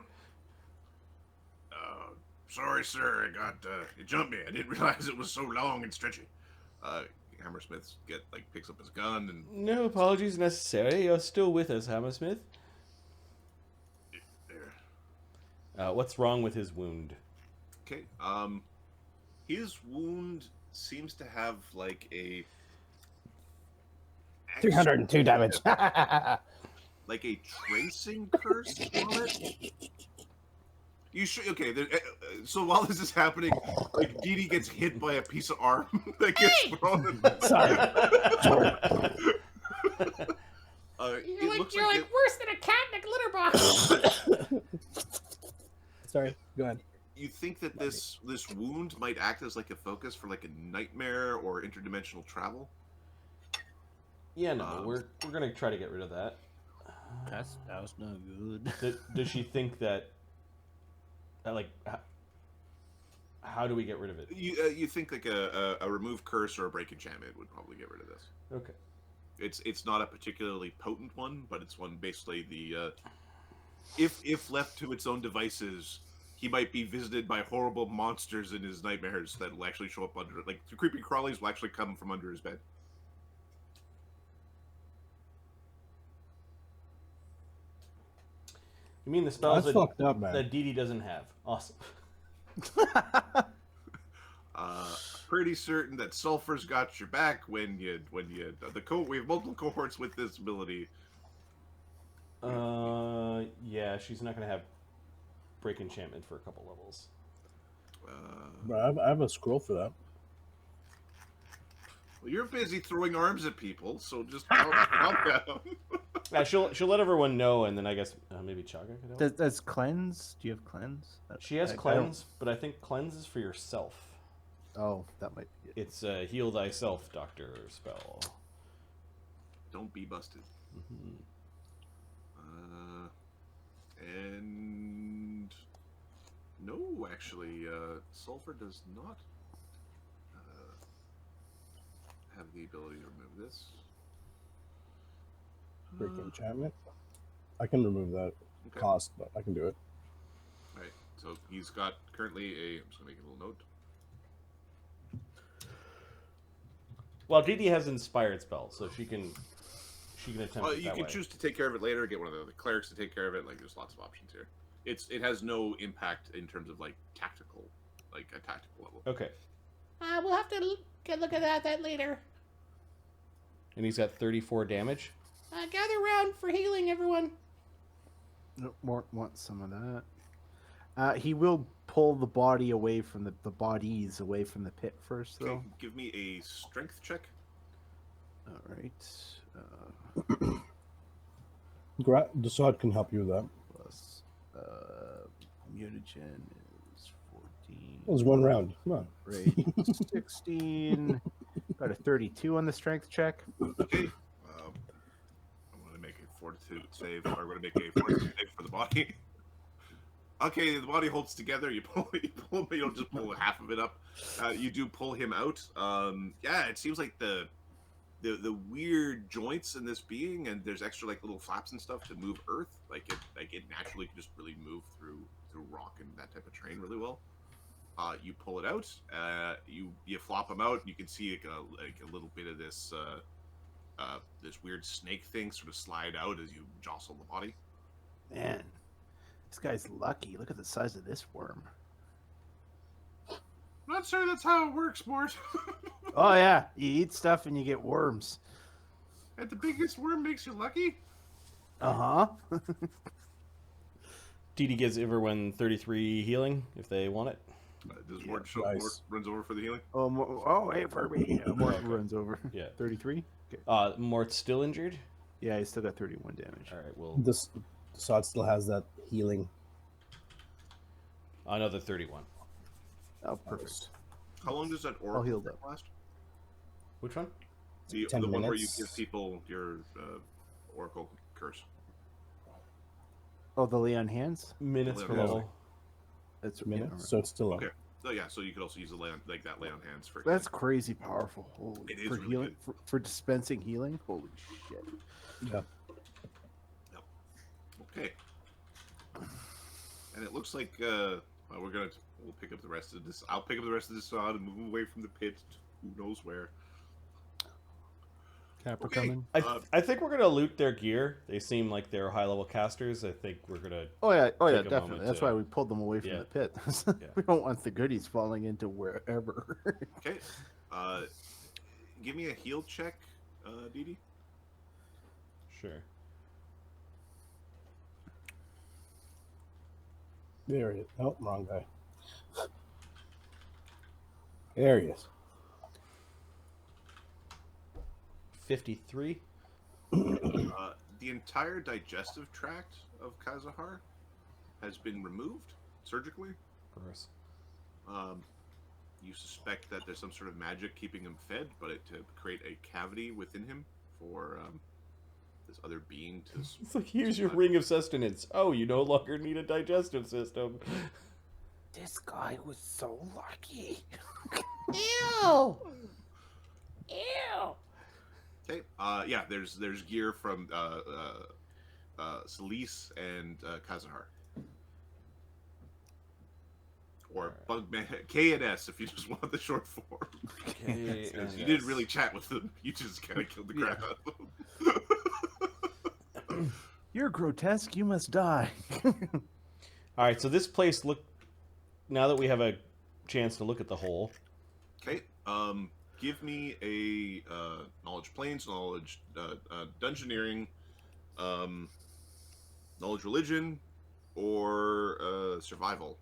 Sorry, sir. It jumped me. I didn't realize it was so long and stretchy. Hammersmith picks up his gun and... No apologies necessary. You're still with us, Hammersmith. There. What's wrong with his wound? Okay. His wound seems to have like a 302 damage. like a tracing curse on it. You should okay. So while this is happening, like Dee Dee gets hit by a piece of arm that gets thrown. Sorry. You're like worse than a cat in a litter box. Sorry. Go ahead. You think that this wound might act as like a focus for like a nightmare or interdimensional travel? Yeah, no, we're gonna try to get rid of that. That was no good. Does she think that? Like, how do we get rid of it? You think like a remove curse or a break enchantment would probably get rid of this. Okay. It's not a particularly potent one, but it's one basically the if left to its own devices, he might be visited by horrible monsters in his nightmares that will actually show up under it. Like the creepy crawlies will actually come from under his bed. You mean the spells That's fucked up, man. that Dee Dee doesn't have? Awesome. Pretty certain that Sulfur's got your back when you we have multiple cohorts with this ability. Yeah, she's not gonna have break enchantment for a couple levels. Bro, I have a scroll for that. Well, you're busy throwing arms at people, so just calm down. Yeah, she'll let everyone know, and then I guess maybe Chaga could help. Does cleanse? Do you have cleanse? She has cleanse, but I think cleanse is for yourself. Oh, that might be it. It's a heal thyself doctor spell. Don't be busted. Mm-hmm. And no, actually, Sulfur does not have the ability to remove this. Break enchantment. I can remove that cost, but I can do it. Right. So he's got currently I'm just gonna make a little note. Well, Dee Dee has inspired spells, so she can attempt it You that can way. choose to take care of it later. Get one of the clerics to take care of it. Like, there's lots of options here. It has no impact in terms of like a tactical level. Okay. We'll have to look at that later. And he's got 34 damage. Gather round for healing, everyone. Mort wants some of that. He will pull the body away from the bodies away from the pit first, though. Okay, give me a strength check. All right. The sword can help you with that. Plus mutagen is 14. It was one round. Come on. Right. 16. Got a 32 on the strength check. Okay. I'm going to make a fortitude save. Or I'm going to make a fortitude save for the body. Okay, the body holds together. You pull him, you don't just pull half of it up. You do pull him out. Yeah, it seems like the weird joints in this being, and there's extra like little flaps and stuff to move earth. Like it naturally can just really move through rock and that type of terrain really well. You pull it out. You flop him out. And you can see like a little bit of this this weird snake thing sort of slide out as you jostle the body. Man, this guy's lucky. Look at the size of this worm. I'm not sure that's how it works, Mort. Oh yeah, you eat stuff and you get worms. And the biggest worm makes you lucky? Uh-huh. DD gives everyone 33 healing if they want it. Does Mort nice. Mort runs over for the healing? Oh, hey, for me. Mort runs over. Yeah. 33? Okay. Mort's still injured? Yeah, he's still got 31 damage. All right, well, The sword still has that healing. another 31. Oh, perfect. How long does that All oracle healed up. last? Which one? The 10 one where you minutes. give people your oracle curse. Oh, the lay on hands? Minutes per Yeah. level. That's Minutes, yeah, so it's still up. Okay. So yeah, so you could also use the lay on, like that lay on hands for. That's crazy powerful. Holy, It is for really healing, for dispensing healing. Holy shit! Yeah. Okay. And it looks like we'll pick up the rest of this. I'll pick up the rest of this sod and move away from the pit. Who knows where? Capra Okay. coming. I think we're gonna loot their gear. They seem like they're high level casters. I think we're gonna. Oh yeah, Take a moment definitely. That's to- why we pulled them away from Yeah. the pit. Yeah. We don't want the goodies falling into wherever. Okay. Give me a heal check, Dee. Sure. There he is. Oh, wrong guy. There he is. 53. The entire digestive tract of Kazahar has been removed surgically. Gross. You suspect that there's some sort of magic keeping him fed, but to create a cavity within him for this other being to. It's like, here's your ring of sustenance. Oh, you no longer need a digestive system. This guy was so lucky. Ew! Ew! Okay. Yeah. There's gear from Celise and Kazahar. Or Bugman K and S if you just want the short form. Okay, You didn't really chat with them. You just kind of killed the crap out of them. You're grotesque. You must die. All right, so this place now that we have a chance to look at the hole. Okay. Give me a knowledge planes, knowledge dungeoneering, knowledge religion, or survival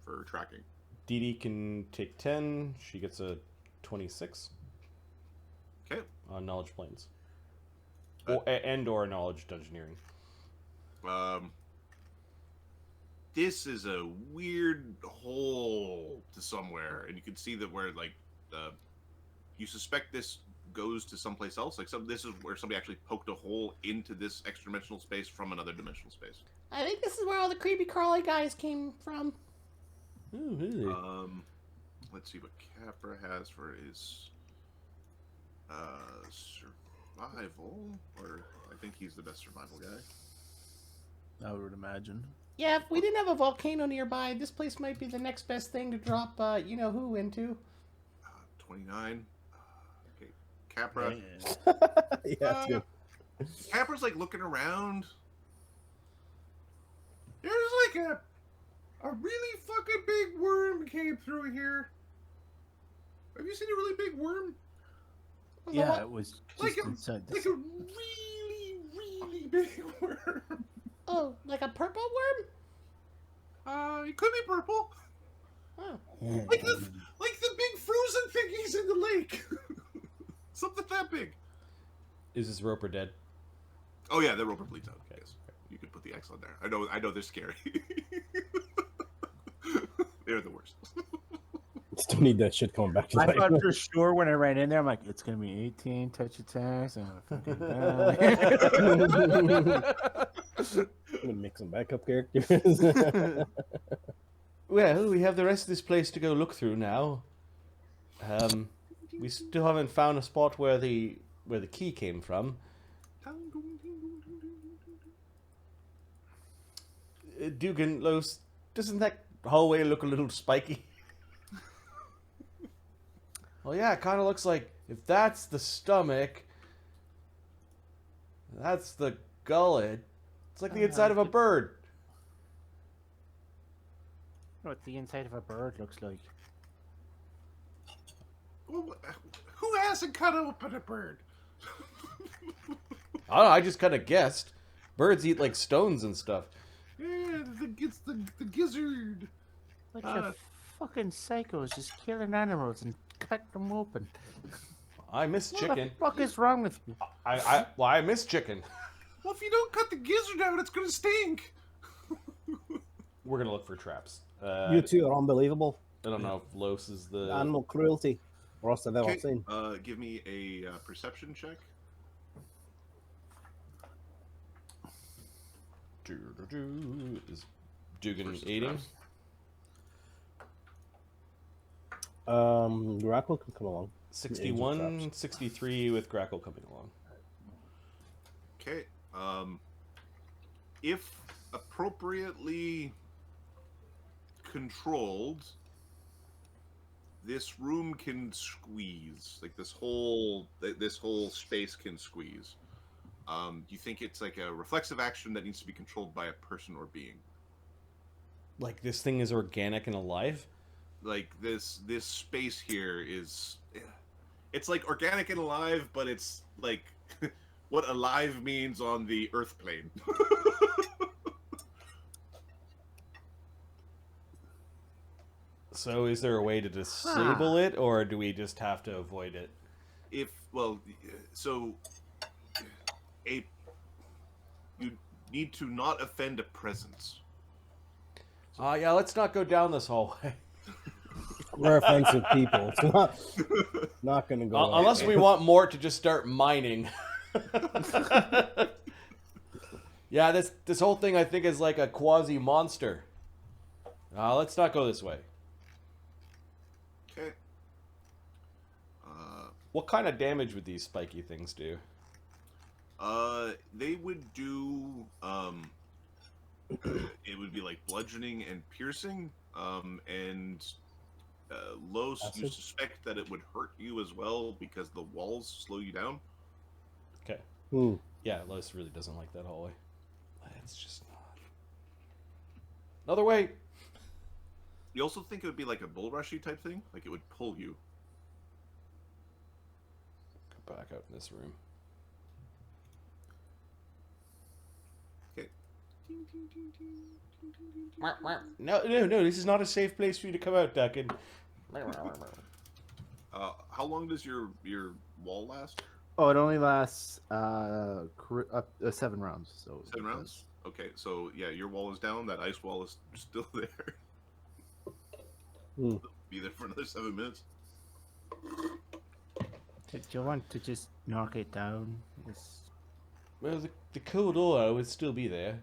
for tracking. Dee Dee can take 10. She gets a 26 Okay. on knowledge planes. Uh, Or knowledge dungeoneering. This is a weird hole to somewhere, and you can see that where like you suspect this goes to someplace else. Like this is where somebody actually poked a hole into this extra dimensional space from another dimensional space. I think this is where all the creepy crawly guys came from. Ooh, really? Let's see what Capra has for his survival, or I think he's the best survival guy. I would imagine. Yeah, if we didn't have a volcano nearby, this place might be the next best thing to drop, you know who into. 29. Okay, Capra. Yeah, that's good. Capra's like looking around. There's like a really fucking big worm came through here. Have you seen a really big worm? Yeah, it was Like just a- inside Like this. a really, really big worm. Oh, like a purple worm? It could be purple. Oh. Like the big frozen thingies in the lake. Something that big. Is this roper dead? Oh yeah, the roper bleeds out. Okay. Yes. You could put the X on there. I know they're scary. They're the worst. Still need that shit coming back to I life. thought for sure when I ran in there, I'm like, it's gonna be 18 touch attacks. And I'm gonna make some backup characters. Well, we have the rest of this place to go look through now. We still haven't found a spot where the key came from. Dugan, Los, doesn't that hallway look a little spiky? Well, yeah, it kind of looks like if that's the stomach, that's the gullet. It's like the inside of a bird. what the inside of a bird looks like. Well, who hasn't cut open a bird? I don't know, I just kind of guessed. Birds eat like stones and stuff. Yeah, it's the gizzard. Like a fucking psychos just killing animals and cut them open. I miss What chicken. the fuck is wrong with you? I miss chicken. Well, if you don't cut the gizzard out, it's gonna stink. We're gonna look for traps. You two are unbelievable. I don't know if Los is the Animal cruelty. Worst I've ever seen. Give me a perception check. Is Dugan eating? Grackle can come along. 61, 63 with Grackle coming along. Okay. If appropriately controlled, this room can squeeze. Like this whole space can squeeze. Do you think it's like a reflexive action that needs to be controlled by a person or being? Like this thing is organic and alive? Like this space here is, it's like organic and alive, but it's like what alive means on the Earth plane. So is there a way to disable it, or do we just have to avoid it? You need to not offend a presence. Yeah, let's not go down this hallway. We're offensive people. It's not going to go unless we want Mort to just start mining. Yeah, this whole thing I think is like a quasi monster. Let's not go this way. Okay. What kind of damage would these spiky things do? They would do it would be like bludgeoning and piercing, and Los, you suspect that it would hurt you as well because the walls slow you down. Okay. Yeah, Los really doesn't like that hallway. It's just not. Another way. You also think it would be like a bull rushy type thing? Like it would pull you. Go back out in this room. Okay. No, this is not a safe place for you to come out, Duncan. How long does your wall last? Oh, it only lasts 7 rounds. So 7 rounds? Okay, so yeah, your wall is down. That ice wall is still there. Be there for another 7 minutes. Do you want to just knock it down? Well, the corridor would still be there.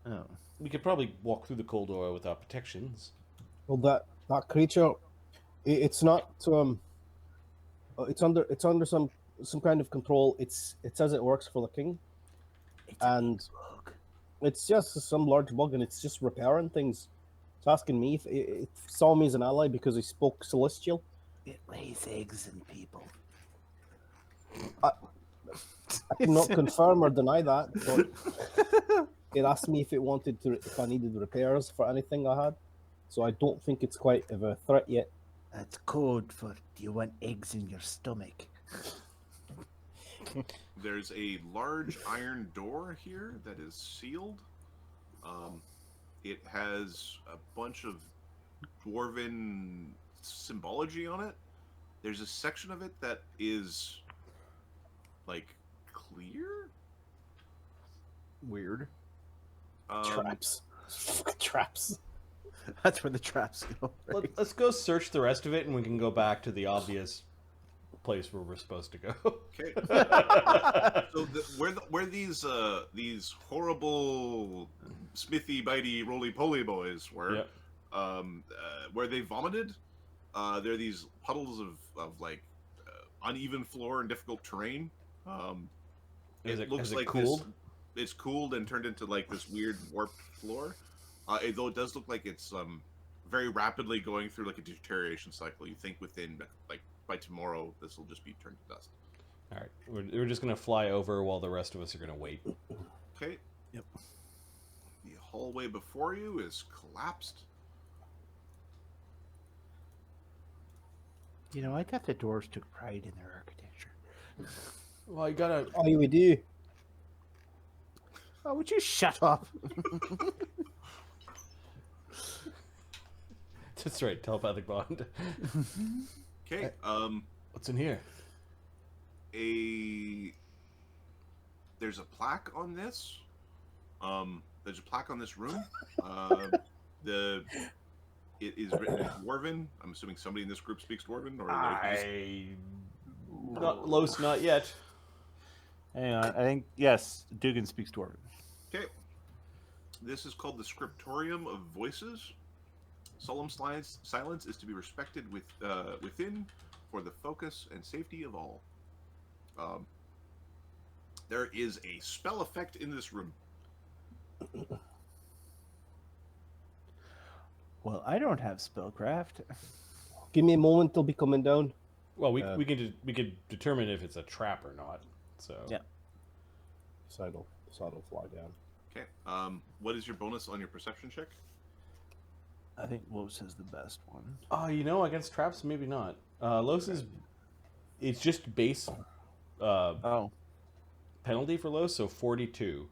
Oh. We could probably walk through the corridor with our protections. Well, that creature, it's not it's under some kind of control. It says it works for the king, and it's just some large bug, and it's just repairing things. It's asking me if it saw me as an ally because I spoke Celestial. It lays eggs in people. I cannot confirm or deny that, but it asked me if I needed repairs for anything I had. So I don't think it's quite of a threat yet. That's code for do you want eggs in your stomach? There's a large iron door here that is sealed. It has a bunch of dwarven symbology on it. There's a section of it that is like clear. Weird. Traps. Traps. That's where the traps go. Right? Let's go search the rest of it, and we can go back to the obvious place where we're supposed to go. Okay. So where these horrible smithy bitey roly poly boys were, Yep. where they vomited, there are these puddles of like uneven floor and difficult terrain. It looks has it like cooled? it's cooled and turned into like this weird warped floor. Though it does look like it's very rapidly going through like a deterioration cycle. You think within like by tomorrow this will just be turned to dust. All right, we're just gonna fly over while the rest of us are gonna wait. Okay. Yep. The hallway before you is collapsed. You know, I thought the dwarves took pride in their architecture. Well, you gotta. Oh, we do. Oh, would you shut up? That's right, telepathic bond. Okay. What's in here? There's a plaque on this. There's a plaque on this room. It is written in Dwarven. I'm assuming somebody in this group speaks Dwarven, or Not Los, not yet. Hang on, I think yes, Dugan speaks Dwarven. Okay. This is called the Scriptorium of Voices. Solemn silence is to be respected within for the focus and safety of all. There is a spell effect in this room. Well, I don't have spellcraft. Give me a moment, they'll be coming down. Well, we could determine if it's a trap or not. So Yeah. Side will fly down. Okay. What is your bonus on your perception check? I think Los has the best one. Oh, you know, against traps, maybe not. Los is, it's just base Oh, penalty for Los, so 42.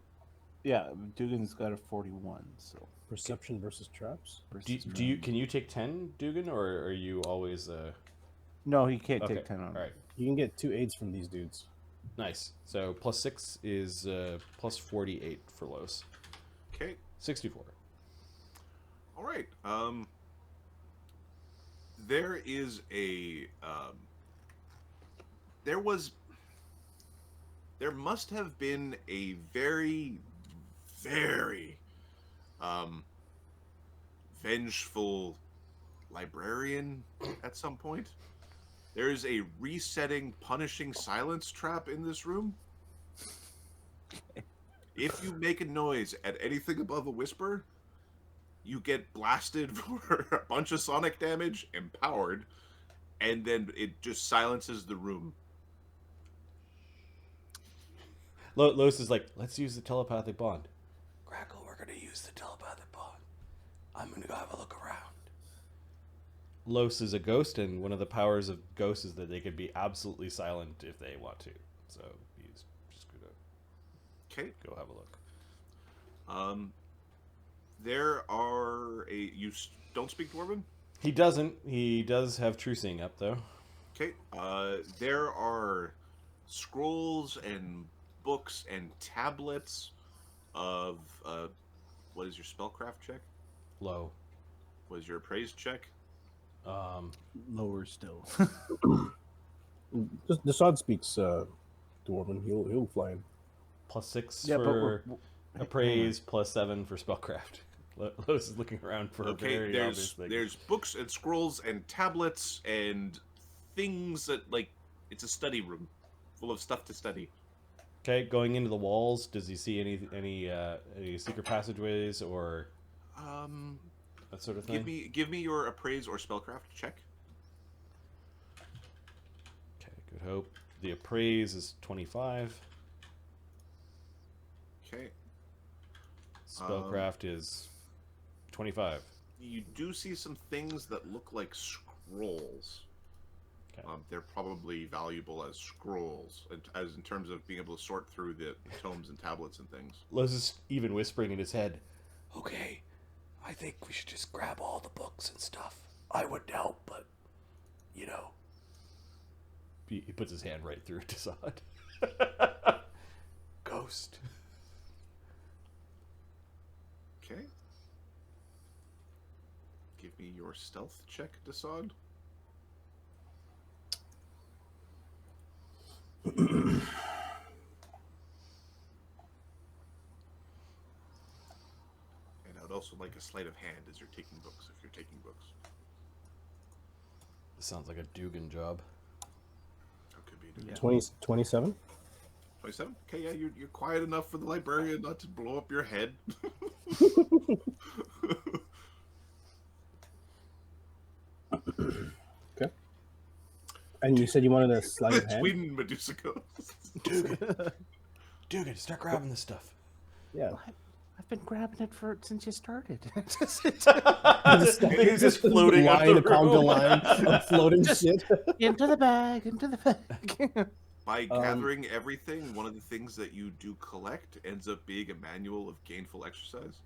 yeah, Dugan's got a 41. So Perception versus traps? Can you take 10, Dugan, or are you always No, he can't okay? take 10 on. All right, You can get 2 aids from these dudes. nice. So +6 is +48 for Los. Okay. 64. All right. There is a there must have been a very vengeful librarian at some point. There is a resetting punishing silence trap in this room. If you make a noise at anything above a whisper, you get blasted for a bunch of sonic damage, empowered, and then it just silences the room. Los is like, let's use the telepathic bond. Crackle, we're gonna use the telepathic bond. I'm gonna go have a look around. Los is a ghost, and one of the powers of ghosts is that they can be absolutely silent if they want to. So he's just gonna go have a look. There are you don't speak Dwarven? He doesn't. He does have true seeing up though. Okay. There are scrolls and books and tablets of what is your spellcraft check? Low. What is your appraise check? Lower still. The Sod speaks Dwarven. He'll fly in. +6 Yeah, but for we're- appraise, +7 for spellcraft. Los is looking around for a very obvious thing. There's books and scrolls and tablets and things that like it's a study room full of stuff to study. Okay, going into the walls, does he see any secret passageways or that sort of thing? Give me your appraise or spellcraft check. Okay, good hope. The appraise is 25. Okay. Spellcraft is 25. You do see some things that look like scrolls. Okay. They're probably valuable as scrolls, as in terms of being able to sort through the tomes and tablets and things. Los is even whispering in his head, Okay, I think we should just grab all the books and stuff. I would help, but, you know. He puts his hand right through Desaad. Ghost. Okay. Give me your stealth check, Desaad. And I would also like a sleight of hand as you're taking books, if you're taking books. This sounds like a Dugan job. That could be a Yeah. 27? 27? Okay, yeah, you're quiet enough for the librarian not to blow up your head. Okay. And you said you wanted a sleight of hand? Sweden Medusa goes. Dugan, start grabbing this stuff. Yeah. I've been grabbing it since you started. He's just floating up line the upon the room. line of floating shit. Into the bag, into the bag. By gathering everything, one of the things that you do collect ends up being a manual of gainful exercise.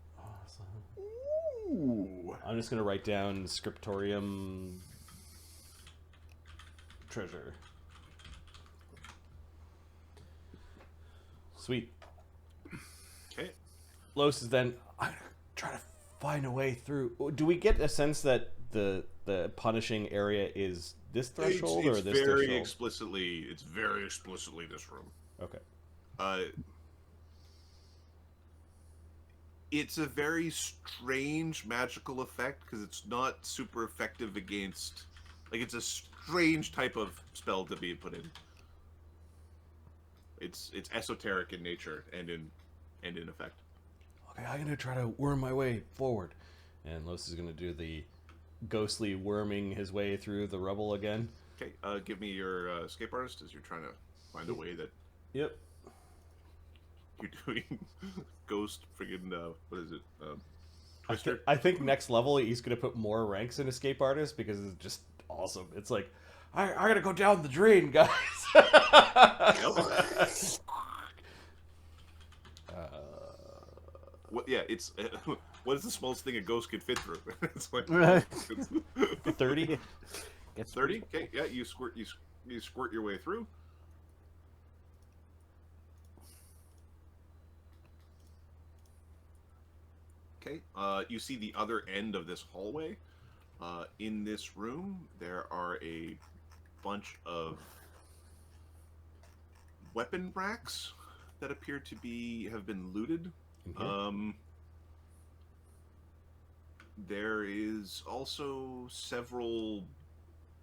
Ooh. I'm just gonna write down scriptorium treasure. Sweet. Okay. Los is then I'm gonna try to find a way through. Do we get a sense that the punishing area is this threshold or this threshold? It's very explicitly this room. Okay. It's a very strange magical effect because it's not super effective against, like, it's a strange type of spell to be put in. It's esoteric in nature and in effect. Okay, I'm gonna try to worm my way forward, and Los is gonna do the ghostly worming his way through the rubble again. Okay, give me your escape artist as you're trying to find a way that Yep. you're doing ghost friggin' what is it? Twister? I think next level he's gonna put more ranks in escape artist because it's just awesome. It's like I gotta go down the drain, guys. What? Yeah, it's what is the smallest thing a ghost could fit through? It's like 30. Gets 30. Okay, yeah, you squirt your way through. Okay, you see the other end of this hallway. In this room, there are a bunch of weapon racks that appear to have been looted. There is also several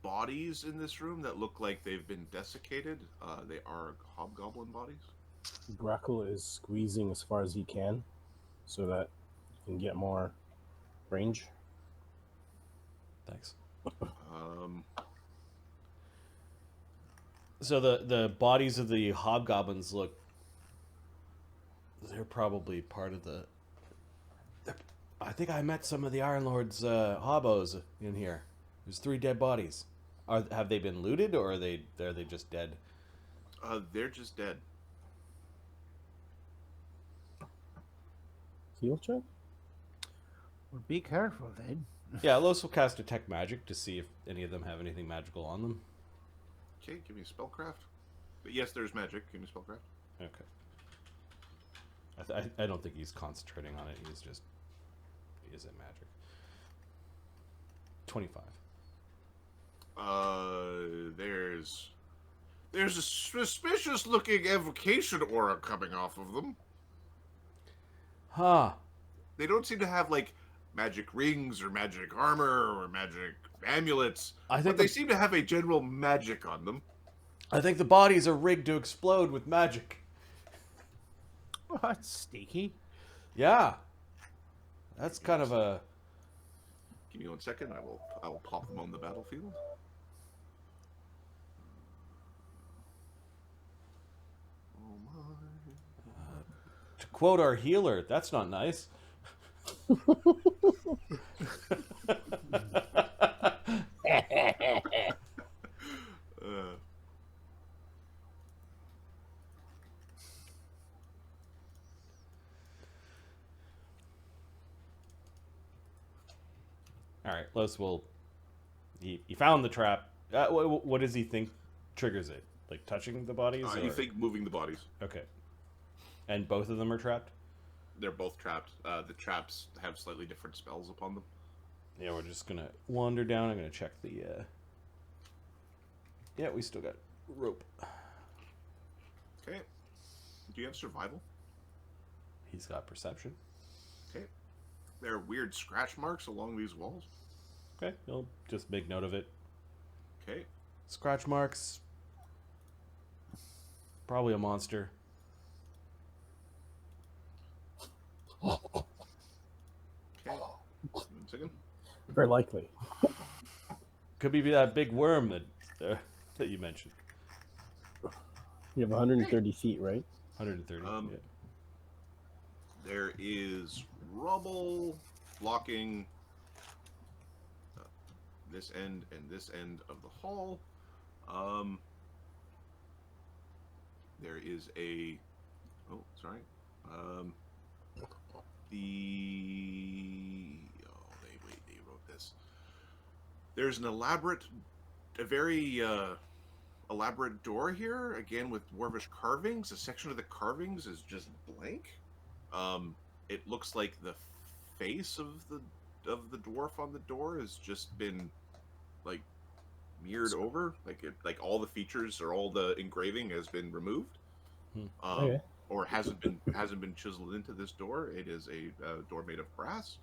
bodies in this room that look like they've been desiccated. They are hobgoblin bodies. Grackle is squeezing as far as he can so that he can get more range. Thanks. So the bodies of the hobgoblins look. They're probably part of the. I think I met some of the Iron Lord's hobos in here. There's 3 dead bodies. Have they been looted or are they just dead? They're just dead. Heal check? Well, be careful, then. Yeah, Los will cast Detect Magic to see if any of them have anything magical on them. Okay, give me a spellcraft. But yes, there's magic. Give me spellcraft. Okay. I don't think he's concentrating on it. He is in magic. 25. There's a suspicious looking evocation aura coming off of them. Huh. They don't seem to have like magic rings or magic armor or magic amulets. But they seem to have a general magic on them. I think the bodies are rigged to explode with magic. Oh, that's sneaky. Yeah. That's kind of a... Give me 1 second. I will pop them on the battlefield. Oh my. To quote our healer, that's not nice. All right, Los will. He found the trap. What does he think triggers it? Like touching the bodies? You think moving the bodies. Okay. And both of them are trapped? They're both trapped. The traps have slightly different spells upon them. Yeah, we're just gonna wander down. I'm gonna check the. Yeah, we still got rope. Okay. Do you have survival? He's got perception. Okay. There are weird scratch marks along these walls. Okay, he'll just make note of it. Okay. Scratch marks. Probably a monster. Okay. 1 second. Very likely. Could be that big worm that you mentioned. You have 130 feet, right? 130. Yeah. There is rubble blocking this end and this end of the hall. There is a... Oh, sorry. They wrote this. There's an a very elaborate door here, again with dwarvish carvings. A section of the carvings is just blank. It looks like the face of the dwarf on the door has just been like mirrored over, like all the features or all the engraving has been removed. Okay. Or hasn't been chiseled into this door. It is a door made of brass.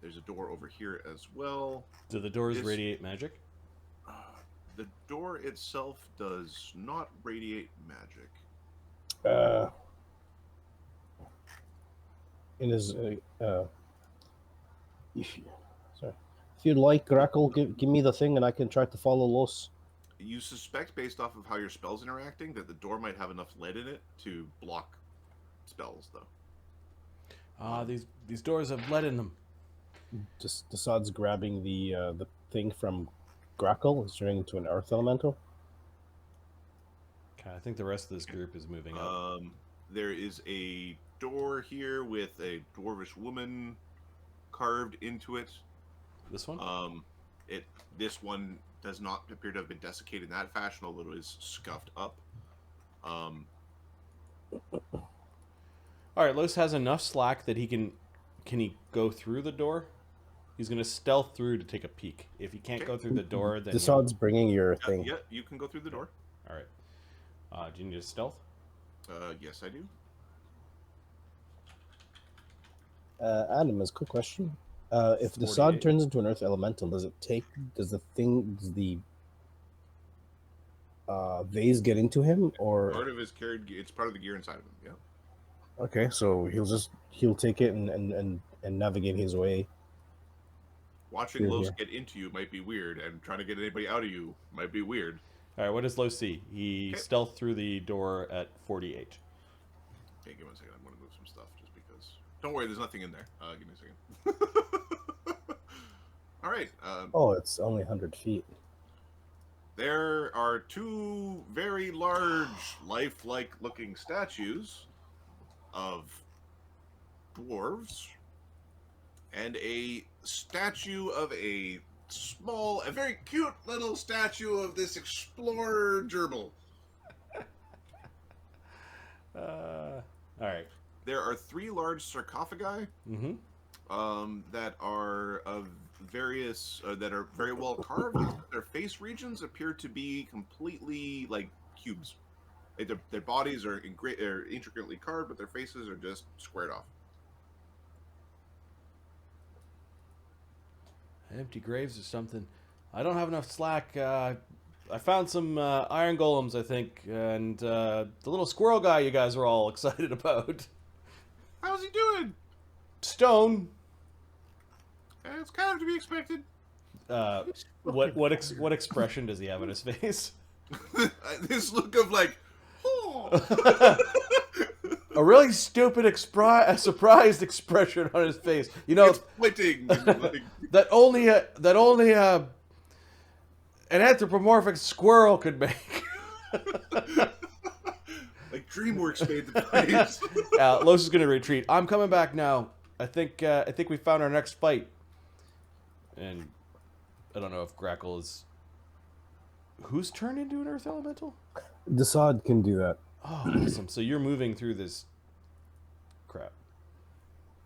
There's a door over here as well. Do the doors radiate magic? The door itself does not radiate magic. If you'd like, Grackle, give me the thing and I can try to follow Los. You suspect, based off of how your spell's interacting, that the door might have enough lead in it to block spells, though. These doors have lead in them. Just Desad's grabbing the thing from Grackle. It's turning into an earth elemental. Okay, I think the rest of this group is moving up. There is a door here with a dwarvish woman carved into it. This one? This one does not appear to have been desiccated in that fashion, although it is scuffed up. All right, Los has enough slack that he can he go through the door? He's going to stealth through to take a peek. If he can't go through the door, then... Desad's bringing your thing. Yeah, you can go through the door. All right. Do you need a stealth? Yes, I do. Adam, as a quick question. If Desad turns into an earth elemental, does the vase get into him, or Part of his carried. It's part of the gear inside of him. Yeah. okay? So he'll take it and navigate his way. Watching Los get into you might be weird, and trying to get anybody out of you might be weird. All right, what does Los see? He stealth through the door at 48. Okay, give me 1 second. I'm going to move some stuff just because. Don't worry, there's nothing in there. Give me a second. All right. It's only 100 feet. There are two very large, lifelike looking statues of dwarves and a statue of a very cute little statue of this explorer gerbil. All right. There are 3 large sarcophagi that are of various that are very well carved. Their face regions appear to be completely like cubes. Like their bodies are intricately carved, but their faces are just squared off. Empty graves or something. I don't have enough slack. I found some iron golems, I think, and the little squirrel guy you guys are all excited about. How's he doing? Stone. It's kind of to be expected. What expression does he have on his face? This look of like, oh. A really stupid, surprised expression on his face. You know, splitting. that only an anthropomorphic squirrel could make. Like DreamWorks made the face. Los is gonna retreat. I'm coming back now. I think we found our next fight. And I don't know if Grackle is... Who's turned into an Earth Elemental? Desaad can do that. Oh, awesome. So you're moving through this crap.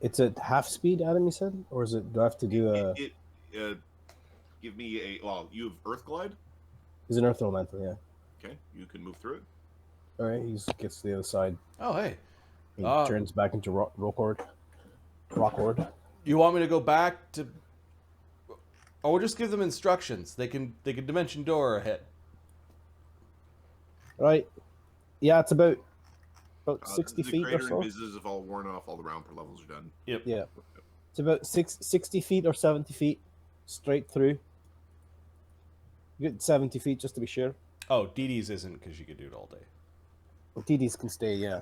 It's at half speed, Adam, you said? Or is it, do I have to do a... Give me a... Well, you have Earth Glide? He's an Earth Elemental, yeah. Okay, you can move through it. Alright, he gets to the other side. Oh, hey. He turns back into Rockord. You want me to go back to... Oh, we'll just give them instructions. They can dimension door ahead. Right. Yeah, it's about 60 the feet or greater so. invaders have all worn off. All the round per levels are done. Yep. Yeah. It's about 60 feet or 70 feet straight through. You get 70 feet just to be sure. Oh, Didi's isn't because you could do it all day. Well, TDs can stay, yeah.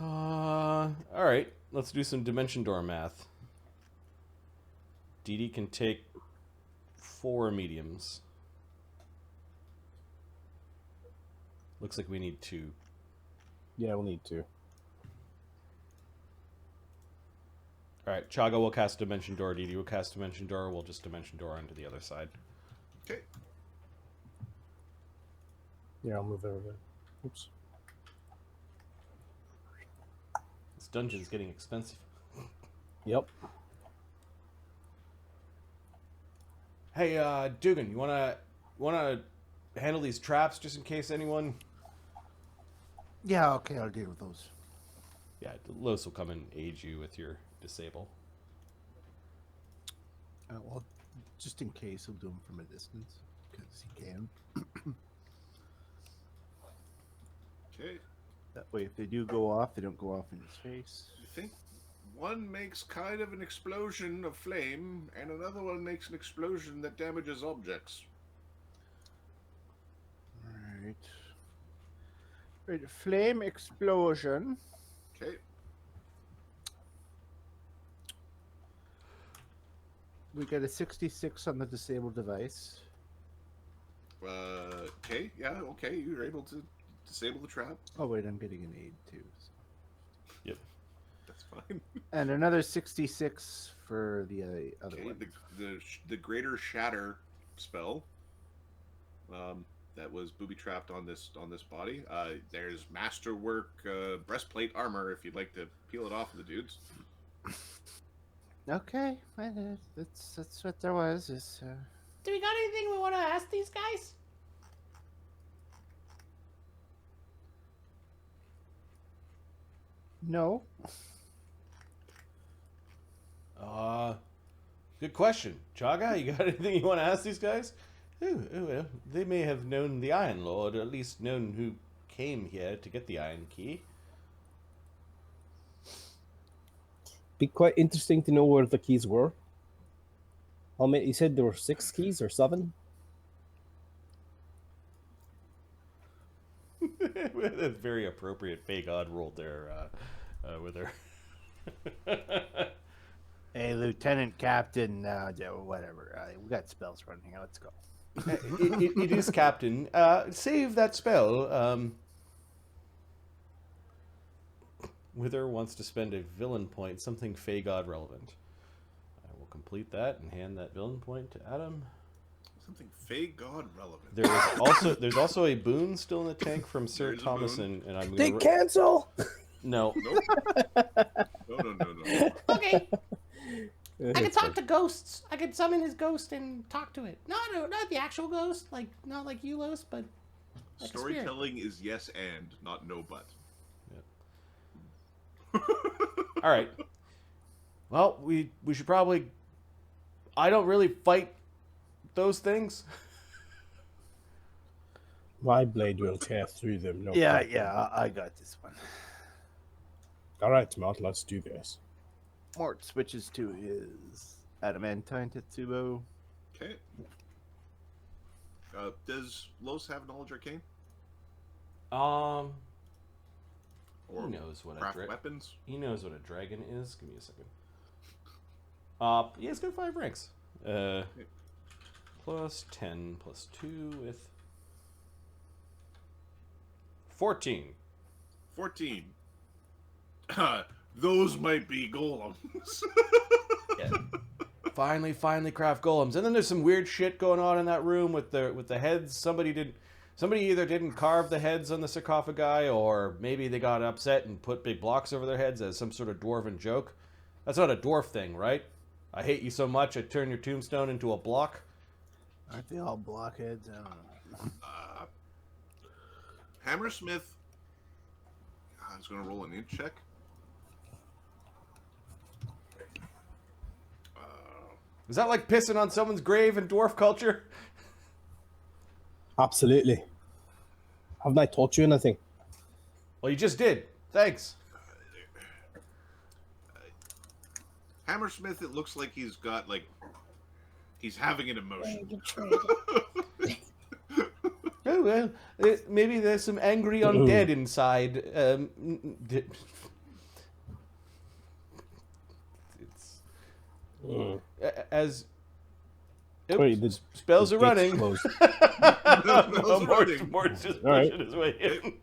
All right. Let's do some dimension door math. Didi can take 4 mediums. Looks like we need 2. Yeah, we'll need 2. All right, Chaga will cast Dimension Door. Didi will cast Dimension Door. We'll just Dimension Door onto the other side. Okay. Yeah, I'll move everybody. Oops. This dungeon's getting expensive. Yep. Hey, Dugan, you wanna handle these traps just in case anyone? Yeah, okay, I'll deal with those. Yeah, Los will come and aid you with your disable. Well, just in case, I'll do them from a distance because he can. Okay. That way, if they do go off, they don't go off in his face. I think one makes kind of an explosion of flame, and another one makes an explosion that damages objects. Right. Right, flame explosion. Okay. We get a 66 on the disabled device. Okay. Yeah. Okay. You're able to disable the trap. Oh wait, I'm getting an aid too. So. Yep. That's fine. And another 66 for the other Okay. one. The greater shatter spell. That was booby trapped on this body. There's masterwork breastplate armor if you'd like to peel it off of the dudes. Okay, that's what there was. Is Do we got anything we want to ask these guys? no. Good question. Chaga, you got anything you want to ask these guys? Well, they may have known the Iron Lord, or at least known who came here to get the Iron Key. Be quite interesting to know where the keys were. How many? You said there were 6 keys or 7? That's very appropriate. Fey God rolled there with her. Hey, Lieutenant Captain, whatever. We got spells running here. Let's go. It is Captain. Save that spell. Wither wants to spend a villain point, something Fey God relevant. I will complete that and hand that villain point to Adam. Something Fey God relevant. There's also a boon still in the tank from Sir There's a Thomas, boon. and I'm They gonna cancel! no. Nope. No. Okay. I could talk to ghosts. I could summon his ghost and talk to it. No, not the actual ghost. Like, not like Eulos, but like a spirit. Storytelling is yes and, not no but. All right. Well, we should probably. I don't really fight those things. My blade will tear through them. No problem. Yeah, I got this one. All right, Mort, let's do this. Mort switches to his adamantine Tetsubo. Okay. Does Los have knowledge arcane? Or He knows what craft weapons? He knows what a dragon is. Give me a second. Yeah, it's got 5 ranks. Plus 10 plus 2 with 14. 14. Those might be golems. Yeah. Finally craft golems. And then there's some weird shit going on in that room with the heads. Somebody either didn't carve the heads on the sarcophagi, or maybe they got upset and put big blocks over their heads as some sort of dwarven joke. That's not a dwarf thing, right? I hate you so much I turn your tombstone into a block. Aren't they all blockheads? I don't know. Hammersmith. I was going to roll an int check. Is that like pissing on someone's grave in dwarf culture? Absolutely. Haven't I taught you anything? Well, you just did. Thanks. Hammersmith, it looks like he's got, like, he's having an emotion. Oh, well, maybe there's some angry undead inside. As oops, Wait, the spells are running. Spells are running. Mort's just All right. pushing his way in.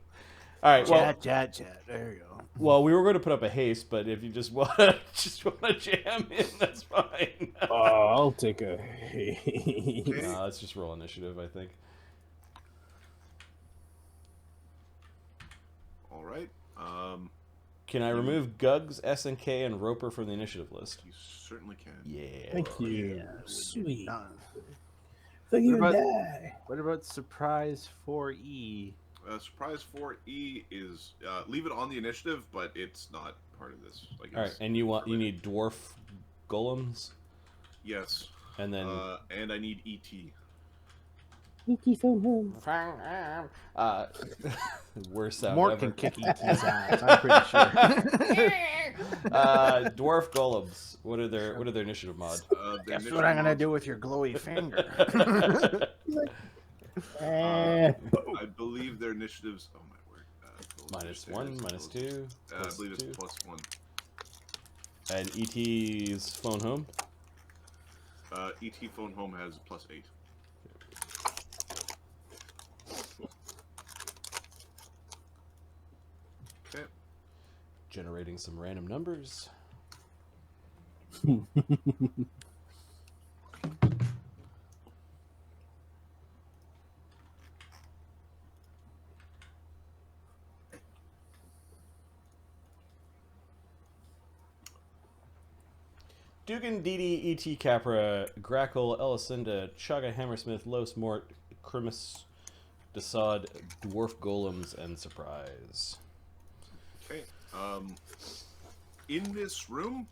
All right, well, Chat. There you go. well, we were going to put up a haste, but if you just want to jam in, that's fine. I'll take a. Nah, let's just roll initiative, I think. All right. Can I remove Gugs, S&K, and Roper from the initiative list? You certainly can. Yeah. Thank you. Yeah, Sweet. Done. Thank you, What about- die. What about surprise 4E? Surprise 4E is leave it on the initiative, but it's not part of this. Like, All right, and you need dwarf golems, Yes. and then And I need ET. worst sound Mort ever. can kick ET's ass, I'm pretty sure. Dwarf golems. What are their initiative mod? Guess what I'm gonna do with your glowy finger? I believe their initiatives. Oh my word. -1, -2. I believe it's +1. And ET's phone home. ET phone home has +8. Okay. Generating some random numbers. Dugan, Didi, E.T. Capra, Grackle, Elacinda, Chaga, Hammersmith, Los Mort, Crimus, Desaad, Dwarf Golems, and Surprise. Okay. In this room,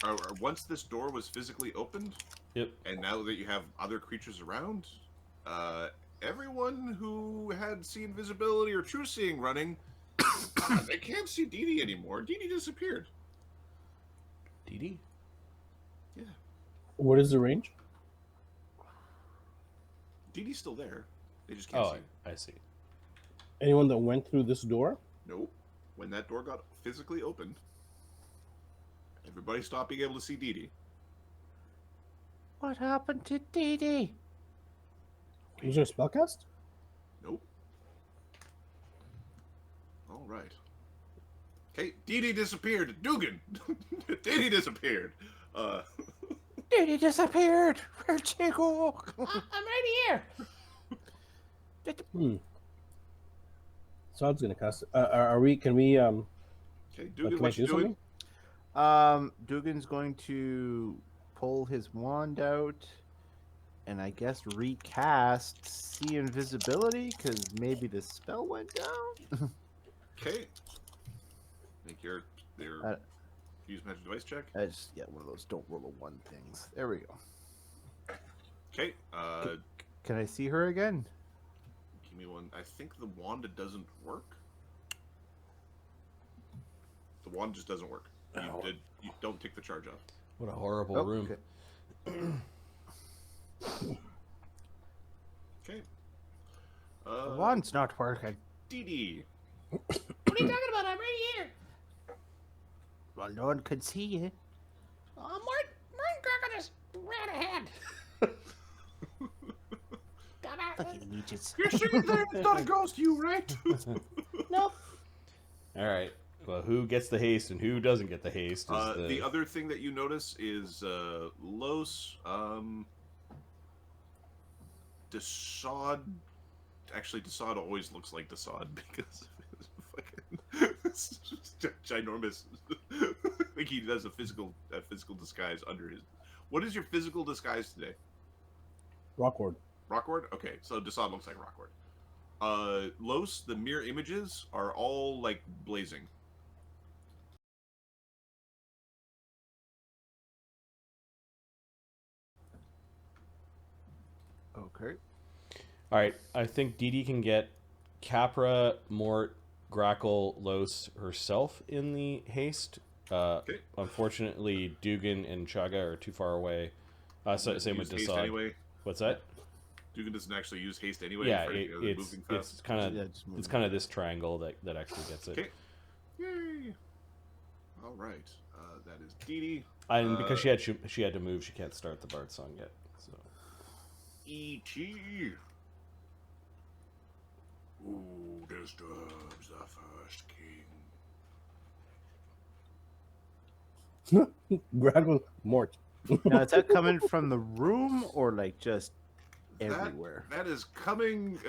or once this door was physically opened, Yep. and now that you have other creatures around, everyone who had seen visibility or true seeing running, they can't see Didi anymore. Didi disappeared. Didi? Yeah. What is the range? Didi's still there. They just can't Oh, see. I see. Anyone that went through this door? Nope. When that door got physically opened, everybody stopped being able to see Didi. What happened to Didi? Was there a spellcast? Nope. All right. Okay, Didi disappeared. Dugan! Didi disappeared. Didi disappeared. Where'd she go? I'm right here. Sod's gonna cast. Can we? Okay, Dugan, can I what do you doing? something? Dugan's going to pull his wand out and I guess recast See Invisibility because maybe the spell went down. Okay. Make your use magic device check. I just one of those don't roll a one things. There we go. Okay. Can I see her again? Give me one. I think the wand doesn't work. The wand just doesn't work. You don't take the charge off. What a horrible room. Okay. Okay. The wand's not working. Didi. What are you talking about? I'm right here. Well, no one could see you. Martin Crocker just ran ahead. Fucking leeches. You're sure that it's not a ghost, you right? Nope. All right. Well, who gets the haste and who doesn't get the haste? The other thing that you notice is Los Desaad. Actually, Desaad always looks like Desaad because it's just ginormous. Like he does a physical disguise under his. What is your physical disguise today? Rockward. Rockward? Okay, so Desaad looks like Rockward. Los, the mirror images are all like blazing. Okay. All right, I think Dee Dee can get Capra, Mort, Grackle, Los herself in the haste. Okay. Unfortunately, Dugan and Chaga are too far away. Same with Desaad. Anyway. What's that? Dugan doesn't actually use haste anyway. Yeah, for, it's kind of this triangle that actually gets it. Okay. Yay! All right, that is Dee Dee. And because she had to move, she can't start the Bard song yet. So. E.T. Who disturbs the first king? Grackle, Mort. Now, is that coming from the room or like just everywhere? That is coming.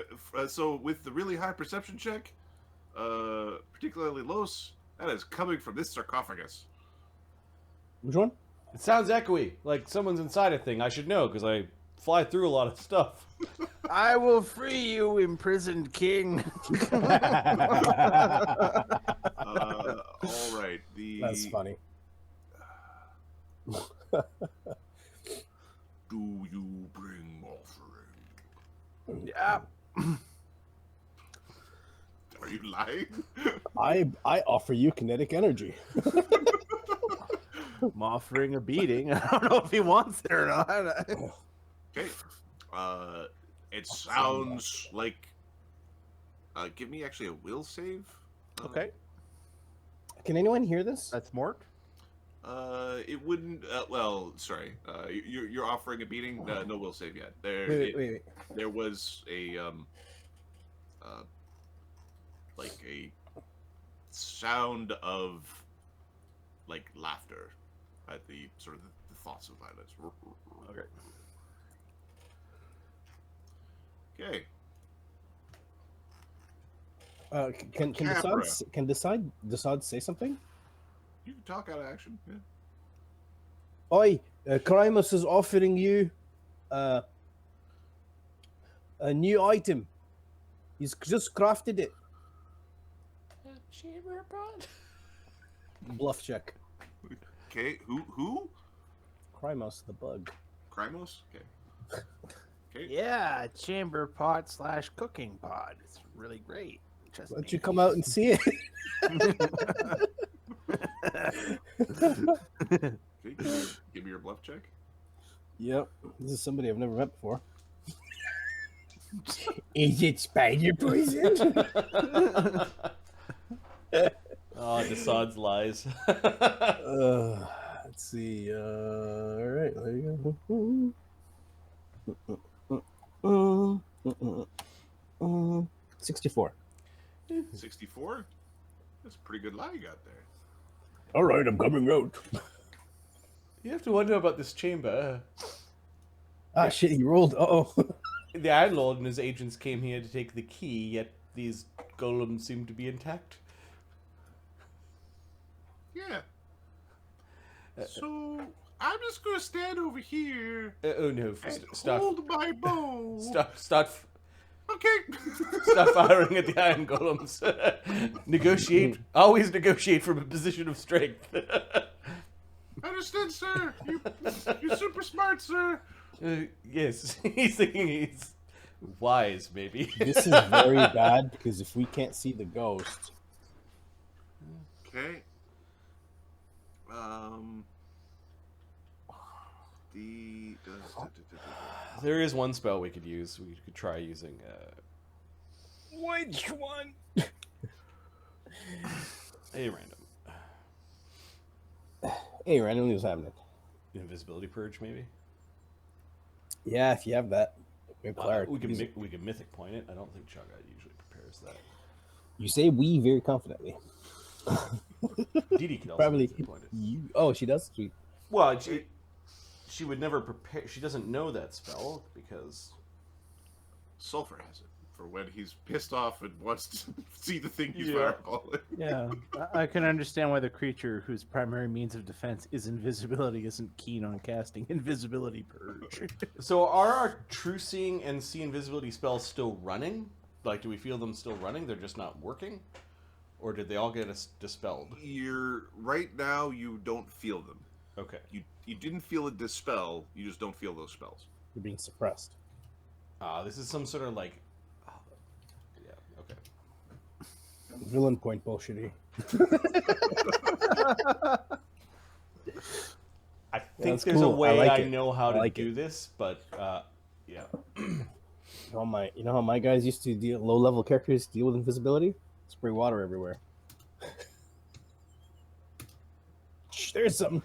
So with the really high perception check, particularly Los, that is coming from this sarcophagus. Which one? It sounds echoey, like someone's inside a thing. I should know because I fly through a lot of stuff. I will free you, imprisoned king. All right. That's funny. Do you bring offering? Yeah. Are you lying? I offer you kinetic energy. I'm offering a beating. I don't know if he wants it or not. Okay. It sounds like. Give me actually a will save. Okay. Can anyone hear this? That's Mort. It wouldn't. Well, sorry. You're offering a beating. No will save yet. Wait. There was a like a sound of like laughter at the sort of the thoughts of violence. Okay. Can Desaad say something? You can talk out of action. Yeah. Oi, Krymus is offering you a new item. He's just crafted it. Chamber pot? Bluff check. Okay. Who? Krymos the bug. Krymos? Okay. Okay. Yeah, chamber pot / cooking pot. It's really great. Trust Why don't me. you come out and see it? Okay, give me your bluff check. Yep. This is somebody I've never met before. Is it spider poison? Oh, Desaad's lies. Let's see. All right, there you go. 64. 64? That's a pretty good lie you got there. All right, I'm coming out. You have to wonder about this chamber. Ah, shit, he rolled. Uh-oh. The Iron Lord and his agents came here to take the key, yet these golems seem to be intact. Yeah. So, I'm just gonna stand over here Oh no! and Stop! hold my bow. Stop! Okay. Stop firing at the Iron Golems. Negotiate. Always negotiate from a position of strength. Understood, sir. You're super smart, sir. Yes, he's thinking he's wise, maybe. This is very bad because if we can't see the ghost. Okay. There is one spell we could use. We could try using. Which one? A random. Hey, randomly was happening. Invisibility purge, maybe. Yeah, if you have that. We have clarity. We could mythic point it. I don't think Chaga usually prepares that. You say we very confidently. Dee Dee could also Probably pinpoint it. you. Oh, she does. Sweet. Well, she would never prepare. She doesn't know that spell because Sulfur has it for when he's pissed off and wants to see the thing he's Yeah. fireballing. Yeah. I can understand why the creature whose primary means of defense is invisibility isn't keen on casting Invisibility Purge. So are our True Seeing and See Invisibility spells still running? Like, do we feel them still running? They're just not working? Or did they all get dispelled? Right now, you don't feel them. Okay. You didn't feel a dispel, you just don't feel those spells. You're being suppressed. This is some sort of like... Oh, yeah, okay. Villain point bullshitty. I think that's there's cool. a way I I, like it. know how I to like do it. this, but yeah. You know how my guys used to deal, low-level characters deal with invisibility? Spray water everywhere. Shh, there's something.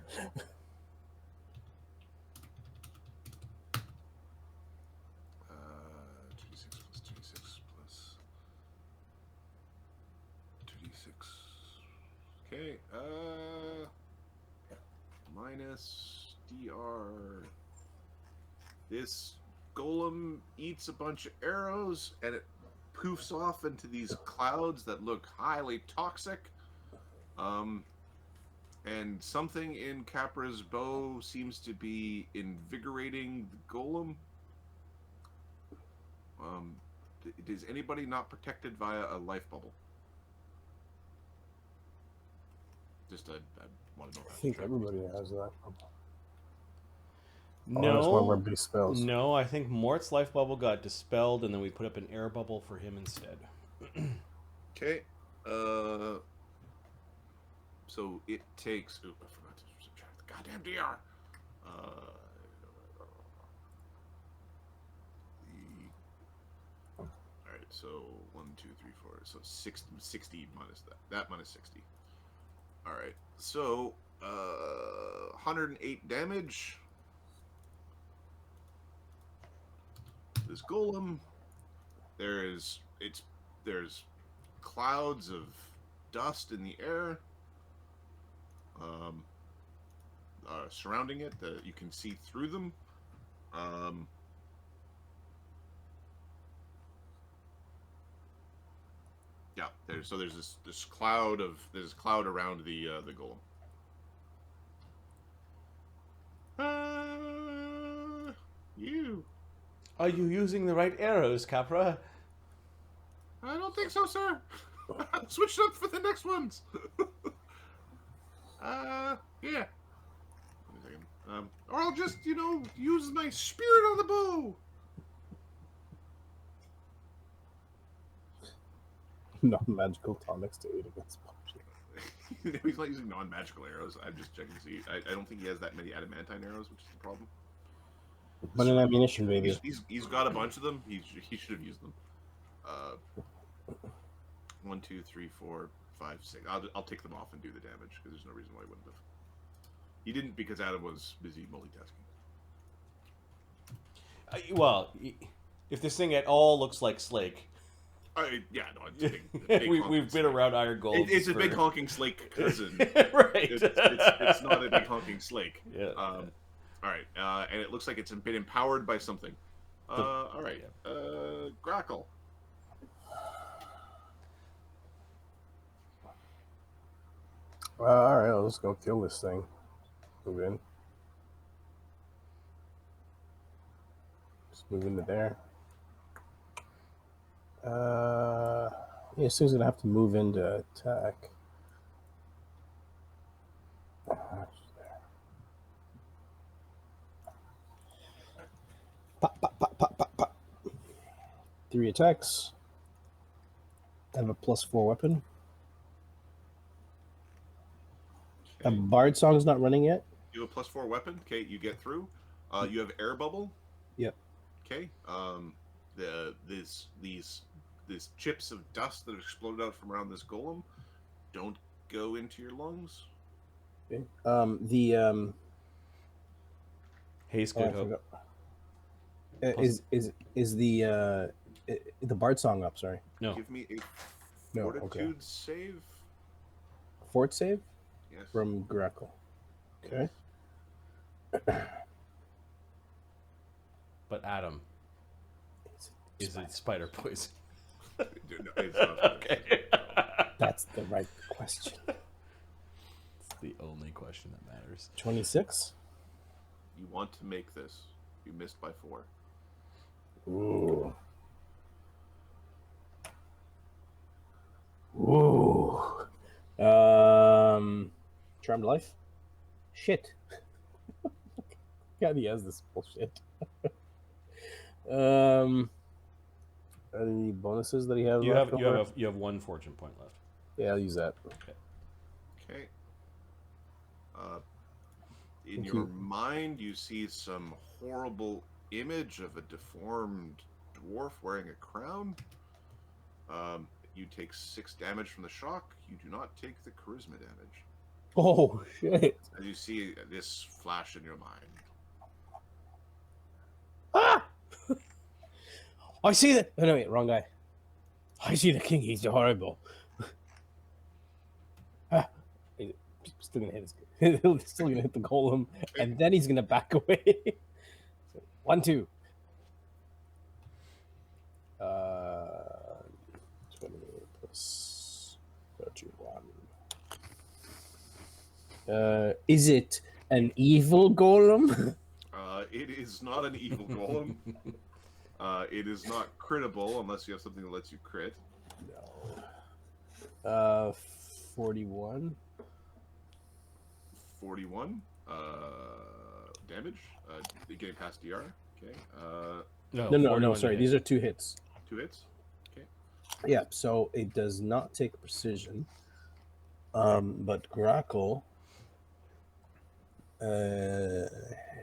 2d6 plus 2d6. Okay, minus DR. This golem eats a bunch of arrows and it poofs off into these clouds that look highly toxic. And something in Capra's bow seems to be invigorating the golem. Is anybody not protected via a life bubble? Just I want to know. I think everybody has that. No, that's one of our big spells. No, I think Mort's life bubble got dispelled, and then we put up an air bubble for him instead. Okay. So it takes. Ooh, I forgot to subtract the goddamn DR. All right. So 1, 2, 3, 4. So 60 minus that. That minus 60. All right. So 108 damage. This golem. There's clouds of dust in the air. Surrounding it, that you can see through them. Yeah, there's this cloud around the golem. You. Are you using the right arrows, Capra? I don't think so, sir. Switch up for the next ones. Yeah. Wait a second. Or I'll just, use my spirit on the bow. Non-magical tonics to aid against punching. He's not using non-magical arrows. I'm just checking to see. I don't think he has that many adamantine arrows, which is the problem. But an ammunition, baby. He's got a bunch of them. He should have used them. 1, 2, 3, 4, 5, 6. I'll take them off and do the damage because there's no reason why he wouldn't have. He didn't because Adam was busy multitasking. Well, if this thing at all looks like Slake, Yeah, no, it's a big we've been around Iron Gold. It's a big honking Slake cousin. Right. It's not a big honking Slake. Yeah. All right, and it looks like it's been empowered by something. All right, Grackle. All right, let's go kill this thing. Move in. Just move into there. Yeah, Sue's gonna have to move into attack. Pop, pop, pop, pop, pop, pop. 3 attacks. I have a +4 weapon. A Bard Song is not running yet. You have a +4 weapon. Okay, you get through. You have air bubble. Yep. Okay. These chips of dust that have exploded out from around this golem don't go into your lungs. Okay. Haze Code Hope. Is the Bard Song up? Sorry. No. Give me a No. fortitude Okay. save. fort save Yes. from Grackle. Okay. But Adam, is it spider poison? No, it's not. Okay. That's the right question. It's the only question that matters. 26. You want to make this. You missed by 4. Ooh. Ooh. Charmed life? Shit. God, he has this bullshit. Are there any bonuses that he has You left have over? you have 1 fortune point left. Yeah, I'll use that. Okay. In Thank your you. mind, you see some horrible image of a deformed dwarf wearing a crown. You take 6 damage from the shock. You do not take the charisma damage. Oh, shit. As you see this flash in your mind. Ah! I see that. Oh, no, wait, wrong guy. I see the king. He's horrible. Ah, he's still gonna hit his. He's still gonna hit the golem, and then he's gonna back away. So, 1, 2. 20 plus 31. Is it an evil golem? It is not an evil golem. It is not critable unless you have something that lets you crit. No. 41. 41 damage. Getting past DR. Okay. No. 41 Sorry, to these hit. are 2 hits. 2 hits. Okay. Yeah, so it does not take precision. But Grackle,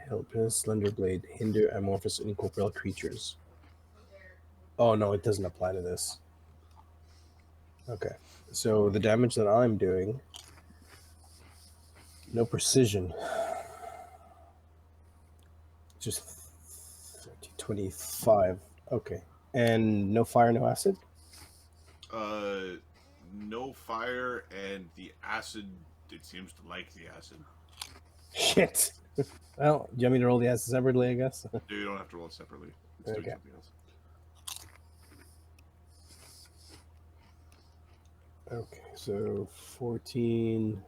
help us, Slender Blade, hinder amorphous and incorporeal creatures. Oh no, it doesn't apply to this. Okay, so the damage that I'm doing, no precision, just 30, 25. Okay, and no fire, no acid. No fire, and the acid. It seems to like the acid. Shit. Well, do you want me to roll the acid separately, I guess? You don't have to roll it separately. It's doing Okay. something else. Okay, so 14,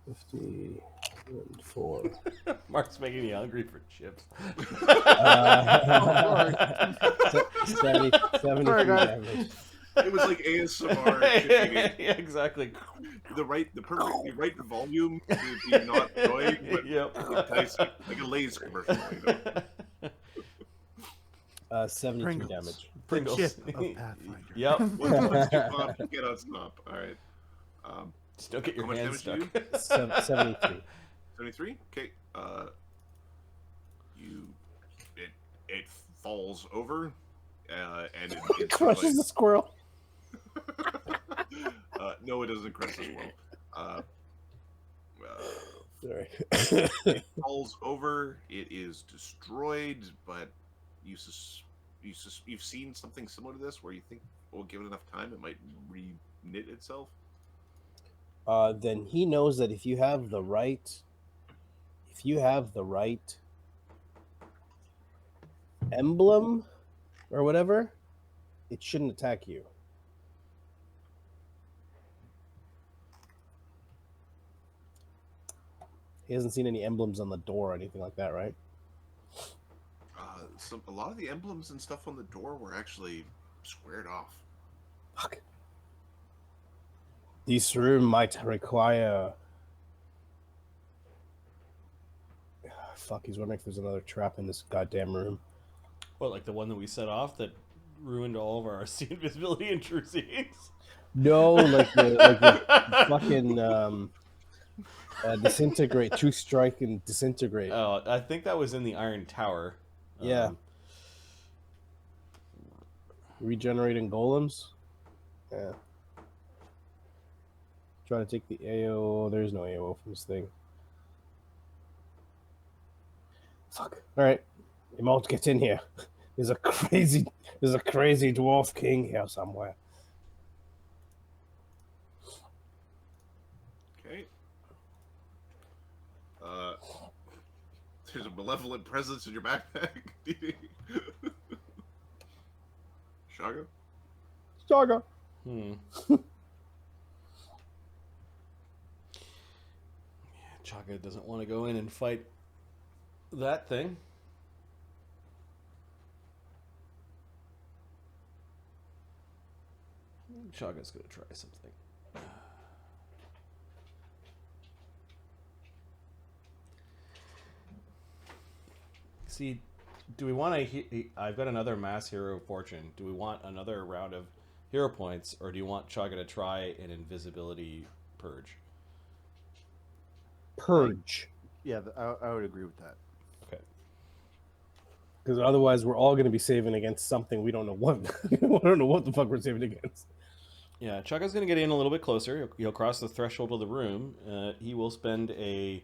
50, and 4. Mark's making me hungry for chips. 73 damage. It was like ASMR. Yeah, exactly. The right volume to be not annoying, but Yep. nice, like a Lay's commercial. You know? 73 Pringles. damage. Pringles. Chip of Pathfinder. Yep. Once you pop, you get on stop. All right. Just don't get How your much hands damage stuck. do 73. 73. Okay. It falls over, and it Crushes the squirrel. no, it doesn't crush the squirrel. Sorry. It falls over. It is destroyed, but you've seen something similar to this, where you think, well, given enough time, it might re-knit itself. Then he knows that if you have the right emblem or whatever, it shouldn't attack you. He hasn't seen any emblems on the door or anything like that, right? A lot of the emblems and stuff on the door were actually squared off. Fuck. This room might require... Fuck, he's wondering if there's another trap in this goddamn room. What, like the one that we set off that ruined all of our RC invisibility and true seeings? No, like the fucking disintegrate, true strike and disintegrate. Oh, I think that was in the Iron Tower. Yeah. Regenerating golems. Yeah. Trying to take the AO. There's no AO from this thing. Fuck. All right, Emote, get in here. There's a crazy dwarf king here somewhere. There's a malevolent presence in your backpack. Shaga? Saga. Chaga doesn't want to go in and fight that thing. Chaga's going to try something. See, do we want to... I've got another mass hero fortune. Do we want another round of hero points, or do you want Chaga to try an invisibility purge? Purge. Yeah, I would agree with that. Okay. Because otherwise, we're all going to be saving against something we don't know what. We don't know what the fuck we're saving against. Yeah, Chaga's going to get in a little bit closer. He'll cross the threshold of the room. He will spend a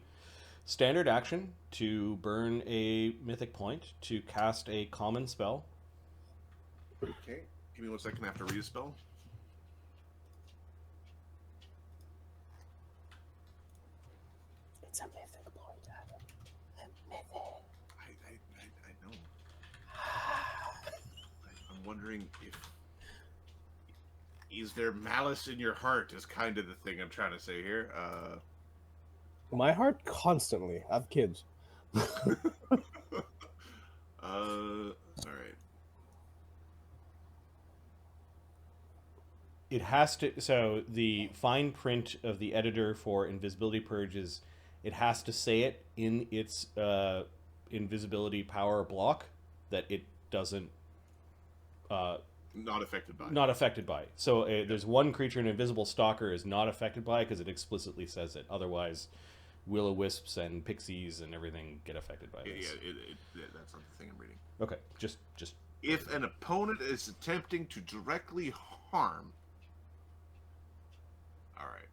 standard action to burn a mythic point to cast a common spell. Okay. Give me 1 second after read a spell. It's a mythic point, Adam. I know. I'm wondering if... Is there malice in your heart is kind of the thing I'm trying to say here. My heart constantly. I have kids. All right. It has to... So the fine print of the editor for Invisibility Purge is it has to say it in its invisibility power block that it doesn't... Not affected by. Not affected by. So there's one creature an invisible stalker is not affected by because it explicitly says it. Otherwise, will-o-wisps and pixies and everything get affected by this. Yeah, that's not the thing I'm reading. Okay, just. If an opponent is attempting to directly harm... All right.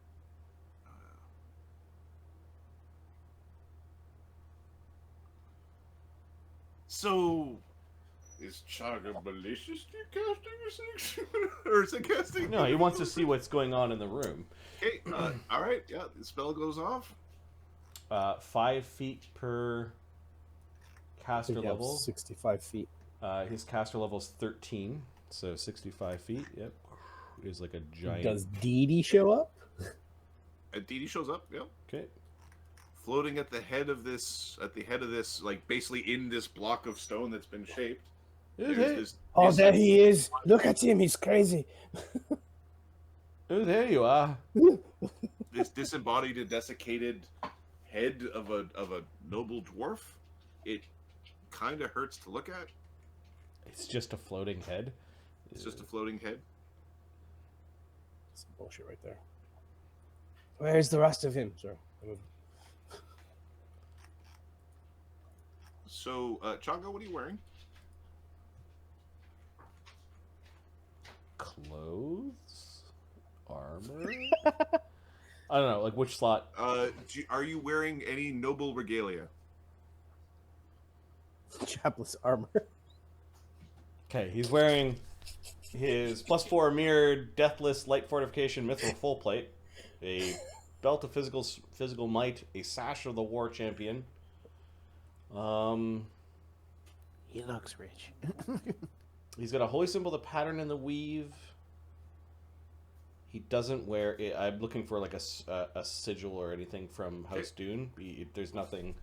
So... Is Chaga maliciously casting a section? Or is it casting... No, he wants to see what's going on in the room. Okay, all right, yeah, the spell goes off. 5 feet per caster I think level. 65 feet. His caster level is 13, so 65 feet. Yep, is like a giant. Does Dee Dee show up? Dee shows up, yep. Okay. Floating at the head of this, like basically in this block of stone that's been shaped. Oh, there he is! Look at him, he's crazy. Oh, there you are. This disembodied and desiccated head of a noble dwarf. It kind of hurts to look at. It's just a floating head. It's just a floating head. Some bullshit right there. Where's the rest of him? Sorry. So, Chaga, what are you wearing? Clothes? Armor? I don't know, like which slot? Are you wearing any noble regalia? Chapless armor. Okay, he's wearing his +4 mirrored, deathless, light fortification, mithril full plate, a belt of physical might, a sash of the war champion. He looks rich. He's got a holy symbol, the pattern in the weave. He doesn't wear it. I'm looking for like a sigil or anything from House Dune. There's nothing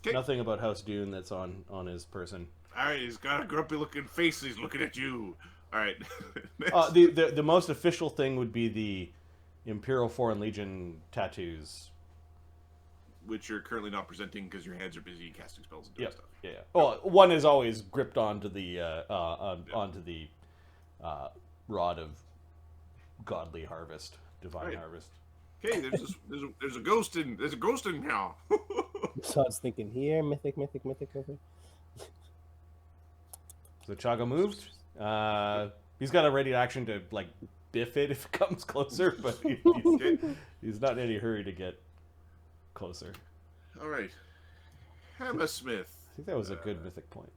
about House Dune that's on his person. All right, he's got a grumpy looking face. He's looking at you. All right. The most official thing would be the Imperial Foreign Legion tattoos, which you're currently not presenting because your hands are busy casting spells and doing stuff. Yeah. Well, one is always gripped onto the rod of godly harvest, divine harvest. Okay, there's a ghost in now. So I was thinking here, mythic. So Chaga moved. He's got a ready action to like biff it if it comes closer, but he's not in any hurry to get closer. All right, Hammersmith. I think that was a good mythic point.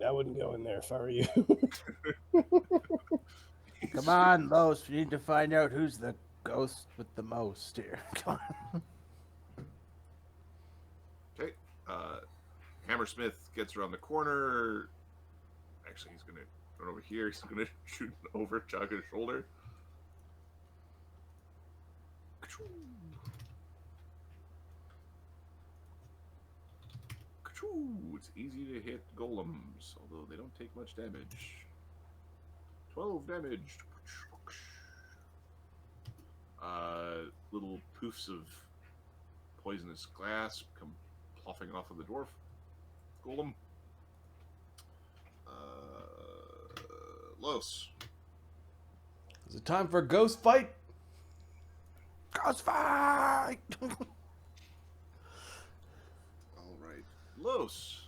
I wouldn't go in there if I were you. Come on, Los. We need to find out who's the ghost with the most here. Come on. Okay. Hammersmith gets around the corner. Actually, he's gonna run over here. He's gonna shoot over Chaga's shoulder. It's easy to hit golems, although they don't take much damage. 12 damage. Little poofs of poisonous glass come plopping off of the dwarf golem. Los. Is it time for a ghost fight? Ghost fight! Alright. Los.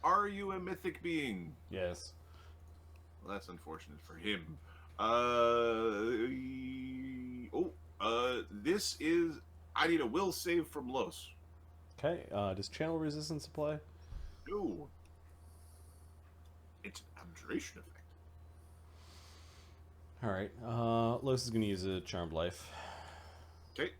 Are you a mythic being? Yes. Well, that's unfortunate for him. This is... I need a will save from Los. Okay, does channel resistance apply? No. It's an abjuration effect. Alright, Los is going to use a Charmed Life. Okay.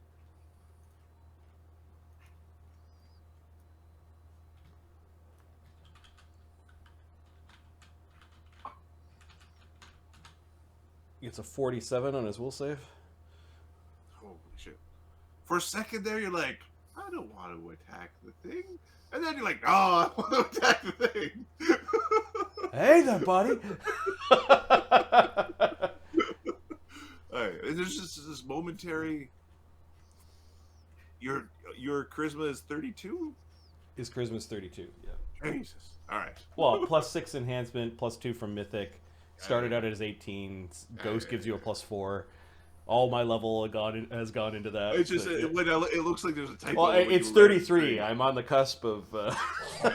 It's a 47 on his will save. Holy shit. For a second there, you're like, I don't want to attack the thing. And then you're like, oh, I want to attack the thing. Hey there, buddy! Alright, and there's just this momentary... Your charisma is 32? His charisma's 32, yeah. Jesus. Alright. Well, plus 6 enhancement, plus 2 from Mythic. Started out as 18. Ghost gives you a plus 4. All my level has gone into that. It's just, it looks like there's a typo. Well, it's 33. I'm on the cusp of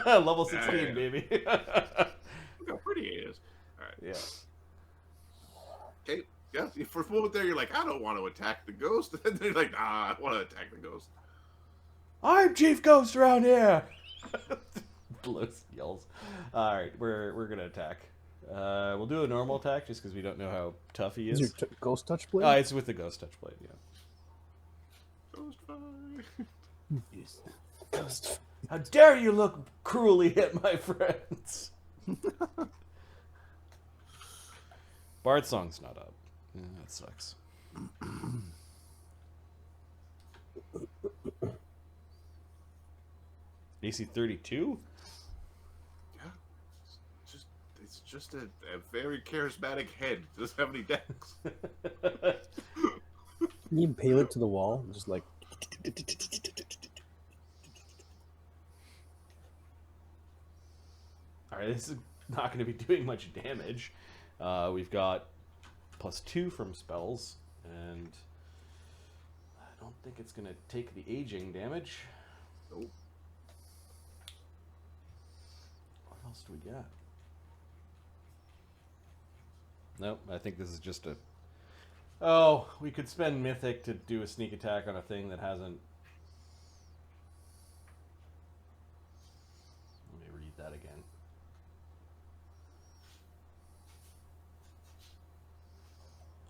level 16, yeah. baby. Look how pretty it is. Alright. Yeah. Okay. Yeah, for a moment there, you're like, I don't want to attack the ghost. And then you're like, nah, I want to attack the ghost. I'm Chief Ghost around here! Los yells. Alright, we're going to attack. We'll do a normal attack just because we don't know how tough he is. Is your ghost touch blade? It's with the ghost touch blade, yeah. Ghost fight. Yes. Ghost. How dare you look cruelly at my friends? Bard Song's not up. Yeah, that sucks. AC 32? It's just a very charismatic head. Doesn't have any decks. You impale it to the wall, just like. Alright, this is not going to be doing much damage. We've got plus 2 from spells, and I don't think it's going to take the aging damage. Nope. What else do we got? Nope, I think this is just a... Oh, we could spend Mythic to do a sneak attack on a thing that hasn't... Let me read that again.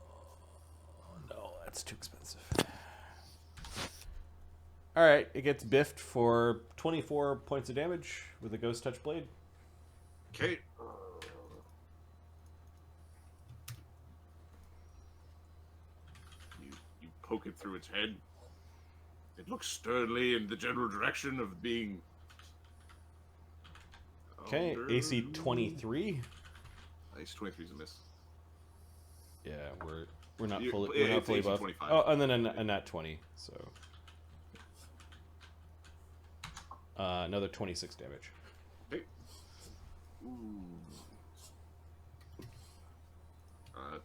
Oh, no, that's too expensive. Alright, it gets biffed for 24 points of damage with a Ghost Touch Blade. Okay. You poke it through its head. It looks sternly in the general direction of being... Okay, AC 23. AC 23 is a miss. Yeah, we're not fully it's we're not fully AC buffed. 25. Oh, and then a nat 20, so another 26 damage. Okay. Ooh.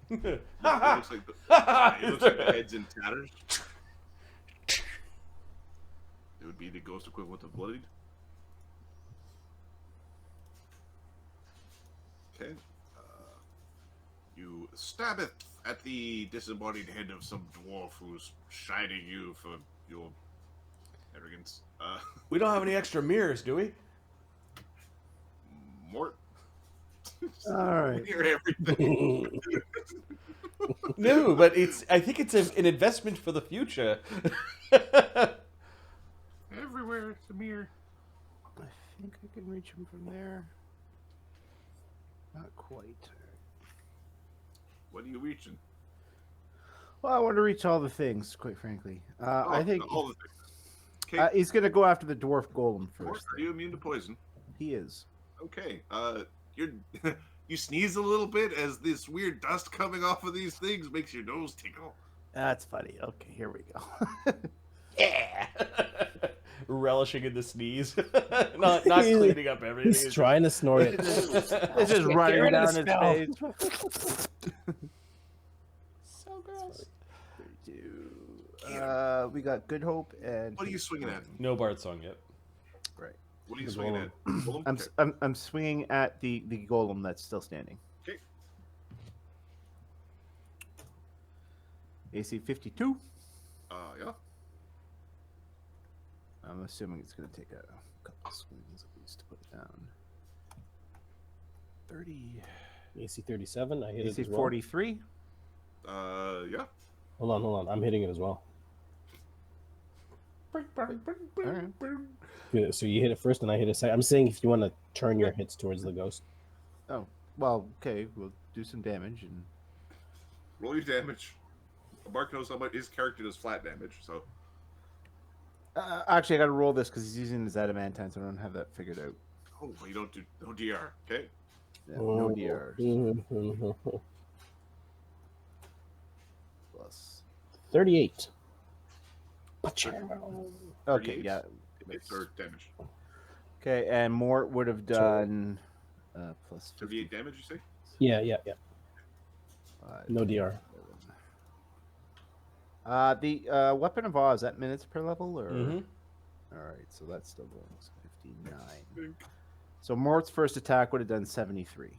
It looks like the head's in tatters. It would be the ghost equivalent of bloodied. Okay. You stab it at the disembodied head of some dwarf who's shining you for your arrogance. We don't have any extra mirrors, do we? Mort. All right. Hear everything. No, but I think it's an investment for the future. Everywhere, it's a mirror. I think I can reach him from there. Not quite. What are you reaching? Well, I want to reach all the things, quite frankly. I think all the things. Okay. he's going to go after the dwarf golem first. Are you immune to poison? He is. Okay. You're you sneeze a little bit as this weird dust coming off of these things makes your nose tickle. That's funny. Okay, here we go. Yeah. Relishing in the sneeze. not cleaning up everything. He's trying to snort it. It's just running down his face. So gross. 32. We got Good Hope and. What are you swinging at? No Bard song yet. Right. What are you swinging at? Golem? I'm swinging at the golem that's still standing. Okay. AC 52. Yeah. I'm assuming it's going to take a couple swings at least to put it down. 30. AC 37. I hit it AC as well. 43. Yeah. Hold on. I'm hitting it as well. All right. Yeah, so you hit it first, and I hit it second. I'm saying if you want to turn your hits towards the ghost. Oh, well, okay. We'll do some damage and. Roll your damage. Mark knows how much his character does flat damage, so. Actually, I got to roll this because he's using his adamantine, so I don't have that figured out. Oh, you don't do no DR. Okay. Yeah, no DRs. Plus. 38. Okay, 38. yeah. Hits or damage. Okay, and Mort would have done plus 38 damage, you say? Yeah. 55. No DR. The Weapon of Awe, is that minutes per level? Or Mm-hmm. All right, so that's still going. 59. So Mort's first attack would have done 73.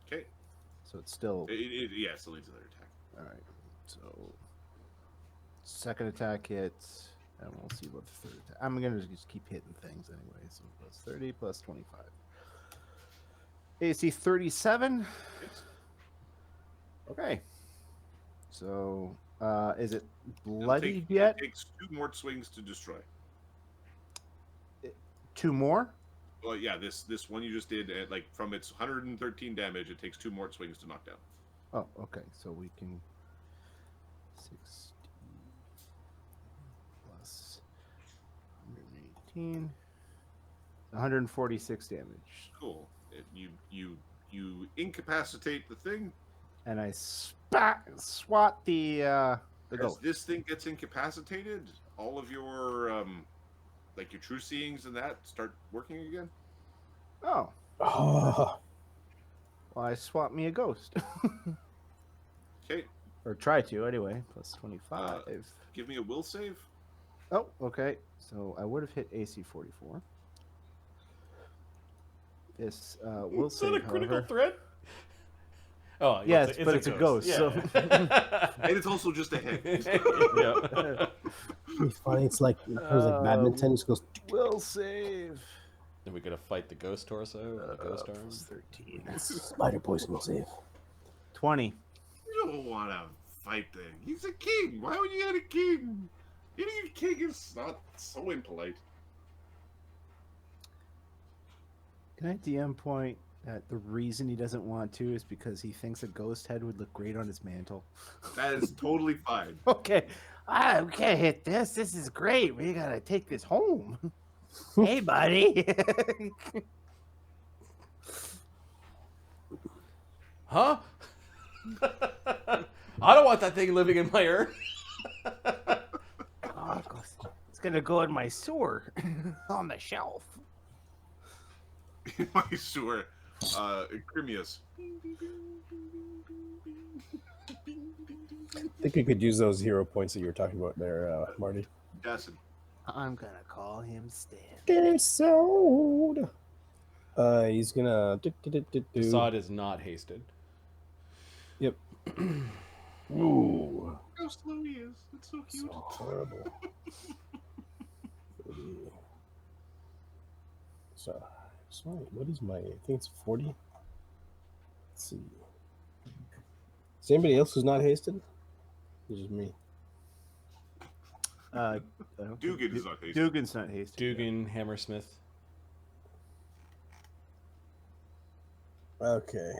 Okay. So it's still. Yeah, still needs another attack. All right. So second attack hits, and we'll see what the third attack. I'm gonna just keep hitting things anyway. So plus 30 plus 25. AC 37. Okay. So is it bloodied yet? It takes 2 more swings to destroy. 2 more? Well, yeah, this one you just did, like from its 113 damage, it takes 2 more swings to knock down. Oh, okay. So we can 60 plus 118, 146 damage. Cool. You incapacitate the thing. And I swat the As ghost. this thing gets incapacitated, all of your like your true seeings and that start working again. Oh, Oh, well, I swap me a ghost. Okay, Or try to, anyway. Plus 25. give me a will save. Oh, okay. So I would have hit AC 44. This will Is that a save, critical however. threat? Oh, Yes, but it's a ghost, Yeah. so- And it's also just a hit. Yeah. it's funny. It's like badminton. It just goes. Will save. Then we gotta fight the ghost torso and the ghost arm. Plus 13. Spider poison will save. 20. You don't want to fight the. He's a king. Why would you get a king? Getting a king is not so impolite. Can I DM point that the reason he doesn't want to is because he thinks a ghost head would look great on his mantle? That is totally fine. Okay. We can't hit this. This is great. We gotta take this home. Hey, buddy. Huh? I don't want that thing living in my urn. Oh, it's gonna go in my sewer on the shelf. My sewer. Crimius. I think we could use those hero points that you were talking about there, Marty. Jason. I'm gonna call him Stan. Get him sold. He's gonna. Assad is not hasted. Yep. Ooh. How slow he is. It's so cute. So horrible. So, what is my? I think it's 40. see. Is there anybody else who's not hasted? It's just me. Dugan is not hasted. Dugan's not hasted. Dugan, Hammersmith. Okay.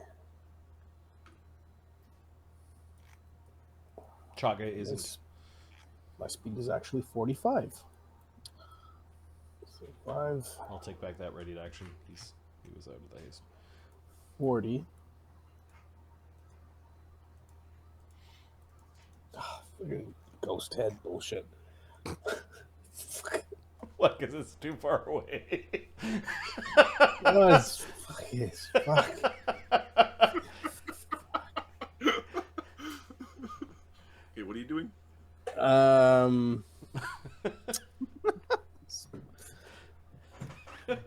Chaga isn't. My speed is actually 45. So 5. I'll take back that ready to action. He was out of the haste. 40. Ah, friggin' ghost head bullshit. What? Because it's too far away. No, it's fuck. Okay, what are you doing?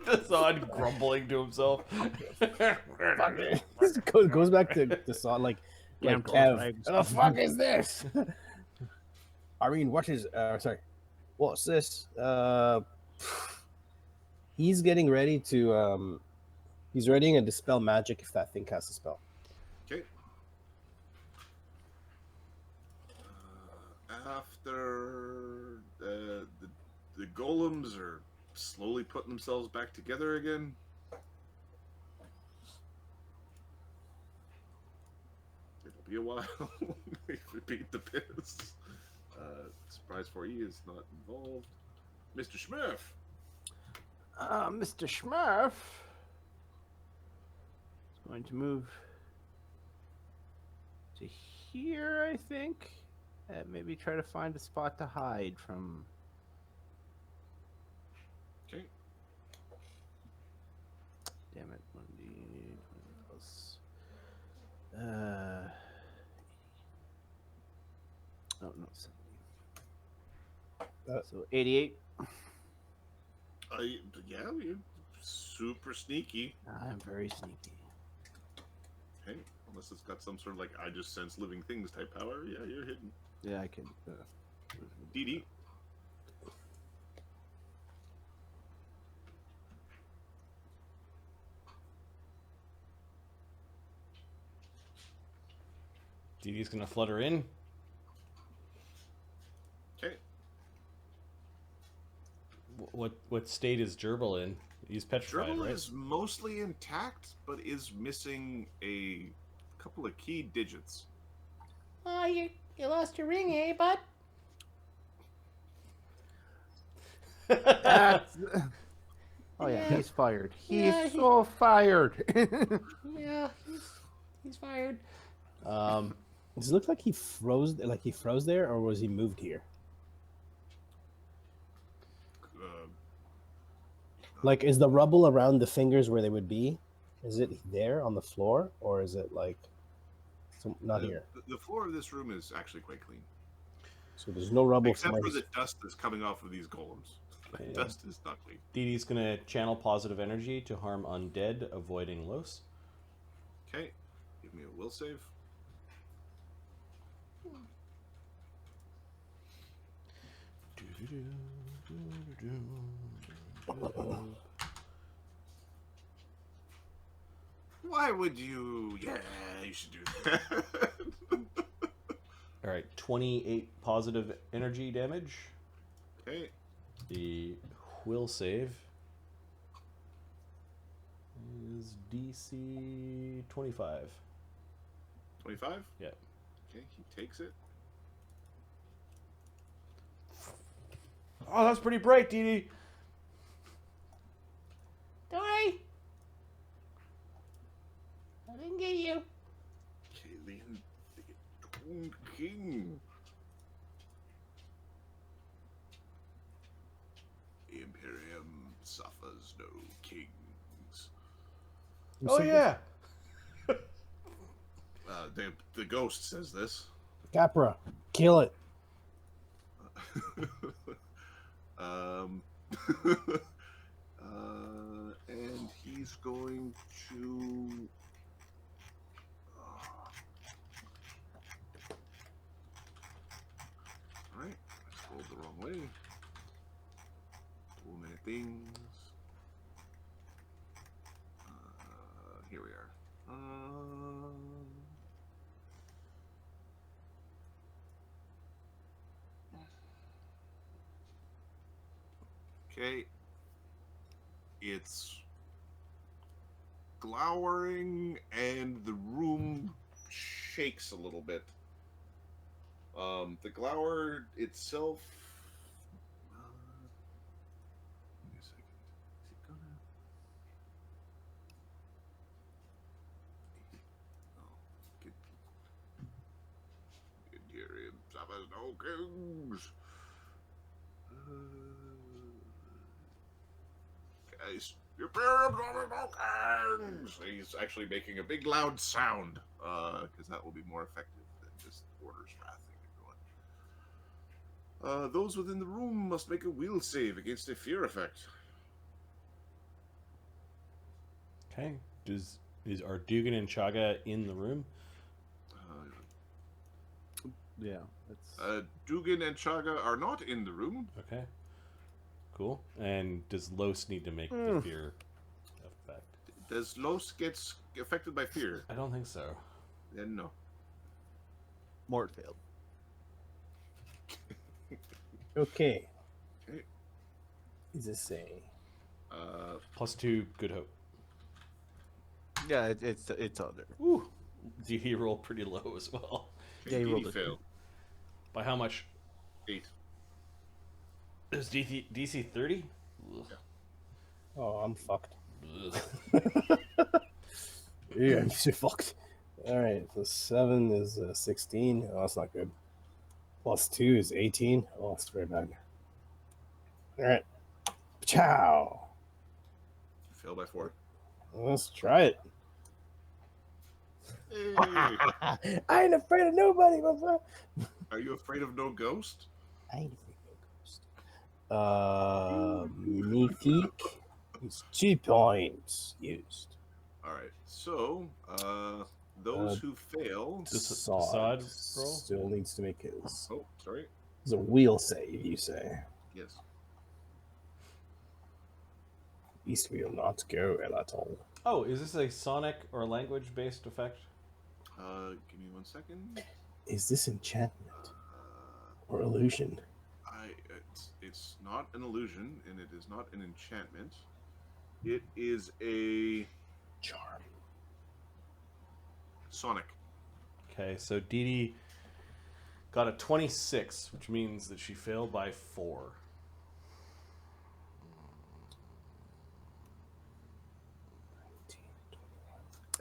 Zod grumbling to himself. goes back to Zod like Kev. What the fuck is this? Irene, what is sorry. What's this? He's getting ready to he's readying a dispel magic if that thing casts a spell. Okay. After the golems are slowly putting themselves back together again. It'll be a while. Repeat the piss. Surprise 4E is not involved. Mr. Schmurf. Mr. Schmurf is going to move to here, I think. And maybe try to find a spot to hide from. Okay. Damn it, 1D plus. Oh no, 70. So 88. Yeah, you're super sneaky. I'm very sneaky. Okay, unless it's got some sort of like I just sense living things type power. Yeah, you're hidden. Yeah, I can. DD. DD's gonna flutter in. Okay. What state is Gerbil in? He's petrified, Gerbil right? is mostly intact, but is missing a couple of key digits. Oh, you lost your ring, eh, bud? Oh yeah, he's fired. Yeah, He's so fired. Yeah, he's fired. Does it look like he froze there, or was he moved here? Like, is the rubble around the fingers where they would be? Is it there on the floor, or is it like not here? The floor of this room is actually quite clean, So there's no rubble. except for the dust that's coming off of these golems. The dust is not clean. DD's gonna channel positive energy to harm undead, avoiding Los. Okay, give me a will save. Why would you? Yeah, you should do that. All right, 28 positive energy damage. Okay. The will save is DC 25. 25? Yeah. Okay, he takes it. Oh, that's pretty bright, DD. Don't worry. I didn't get you. Okay, the Entombed King. Imperium suffers no kings. Oh yeah. The ghost says this. Capra, kill it. And he's going to. Alright, I scrolled the wrong way. Too many things. Here we are. Okay. It's glowering, and the room shakes a little bit. The glower itself. Give me a second. Is it gonna? Oh, get here in Sabbath no kings. Guys, your pair of kings. He's actually making a big loud sound, because that will be more effective than just orders wrathing everyone. Those within the room must make a will save against a fear effect. Okay. Are Dugan and Chaga in the room? Yeah. It's... Dugan and Chaga are not in the room. Okay. Cool. And does Los need to make the fear effect? Does Los get affected by fear? I don't think so. Then no. Mort failed. Okay. Okay. Is this a... +2, good hope. Yeah, it's on there. Ooh. He rolled pretty low as well. Yeah, he rolled it. Failed. By how much? 8. Is DC 30? Yeah. Oh, I'm fucked. Ugh. Yeah, you're fucked. Alright, so 7 is 16. Oh, that's not good. +2 is 18. Oh, that's very bad. Alright. Ciao. Failed by 4. Let's try it. Hey. I ain't afraid of nobody, my friend. Are you afraid of no ghost? I ain't afraid of no ghost. Mythic is 2 points used. Alright, so, those who fail... Assad roll? Still needs to make his... Oh, sorry. It's a wheel save, you say. Yes. East will not go at all. Oh, is this a sonic or language-based effect? Give me 1 second. Is this enchantment or illusion? It's not an illusion, and it is not an enchantment. It is a... Charm. Sonic. Okay, so Dee Dee got a 26, which means that she failed by 4.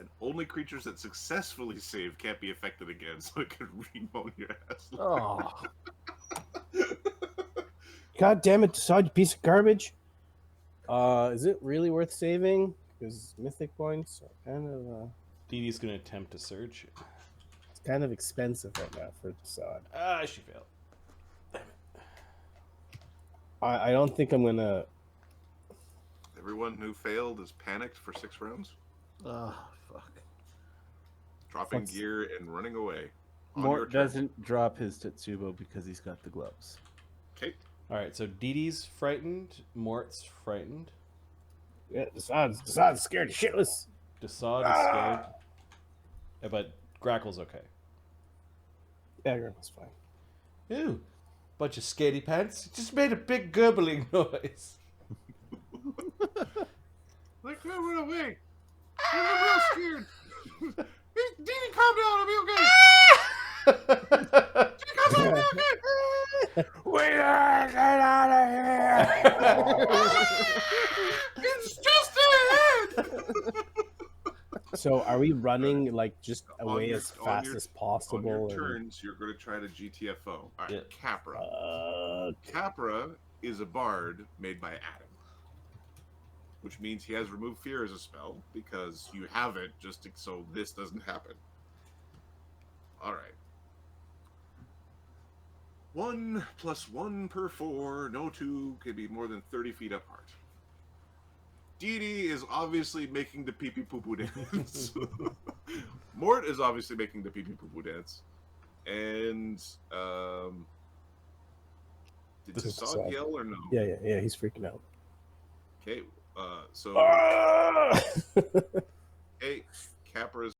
And only creatures that successfully save can't be affected again, so it can remoan your ass. Oh. God damn it, Decide, you piece of garbage. Is it really worth saving? Because mythic points are kind of Dee Dee's going to attempt to surge. it's kind of expensive right now for Decide. She failed. Damn it. I don't think I'm gonna. Everyone who failed is panicked for 6 rounds, Oh, fuck. dropping What's- gear and running away. On your Mort turn. doesn't drop his Tetsubo because he's got the gloves. Okay. All right, so Dee Dee's frightened. Mort's frightened. Yeah, Decide's scared shitless. Desaad is scared. Yeah, but Grackle's okay. Yeah, Grandma's fine. Ew. Bunch of scaredy pants. It just made a big gurgling noise. Like, no, run away. I'm real scared. Dee, calm down. I'll be okay. Calm down, I'll be okay. We gotta get out of here. It's just ahead. So, are we running like just On away your- as on fast your- as possible? On your and- turns, you're going to try to GTFO. All right, Yeah. Capra. Capra is a bard made by Adam, which means he has remove fear as a spell because you have it just so this doesn't happen. All right. 1 + 1 per 4. No 2 can be more than 30 feet apart. Dee Dee is obviously making the pee-pee poo-poo dance. Mort is obviously making the pee-pee poo-poo dance. And, did This is Assad sad. yell or no? Yeah, he's freaking out. Okay, so, Ah! hey, Capra's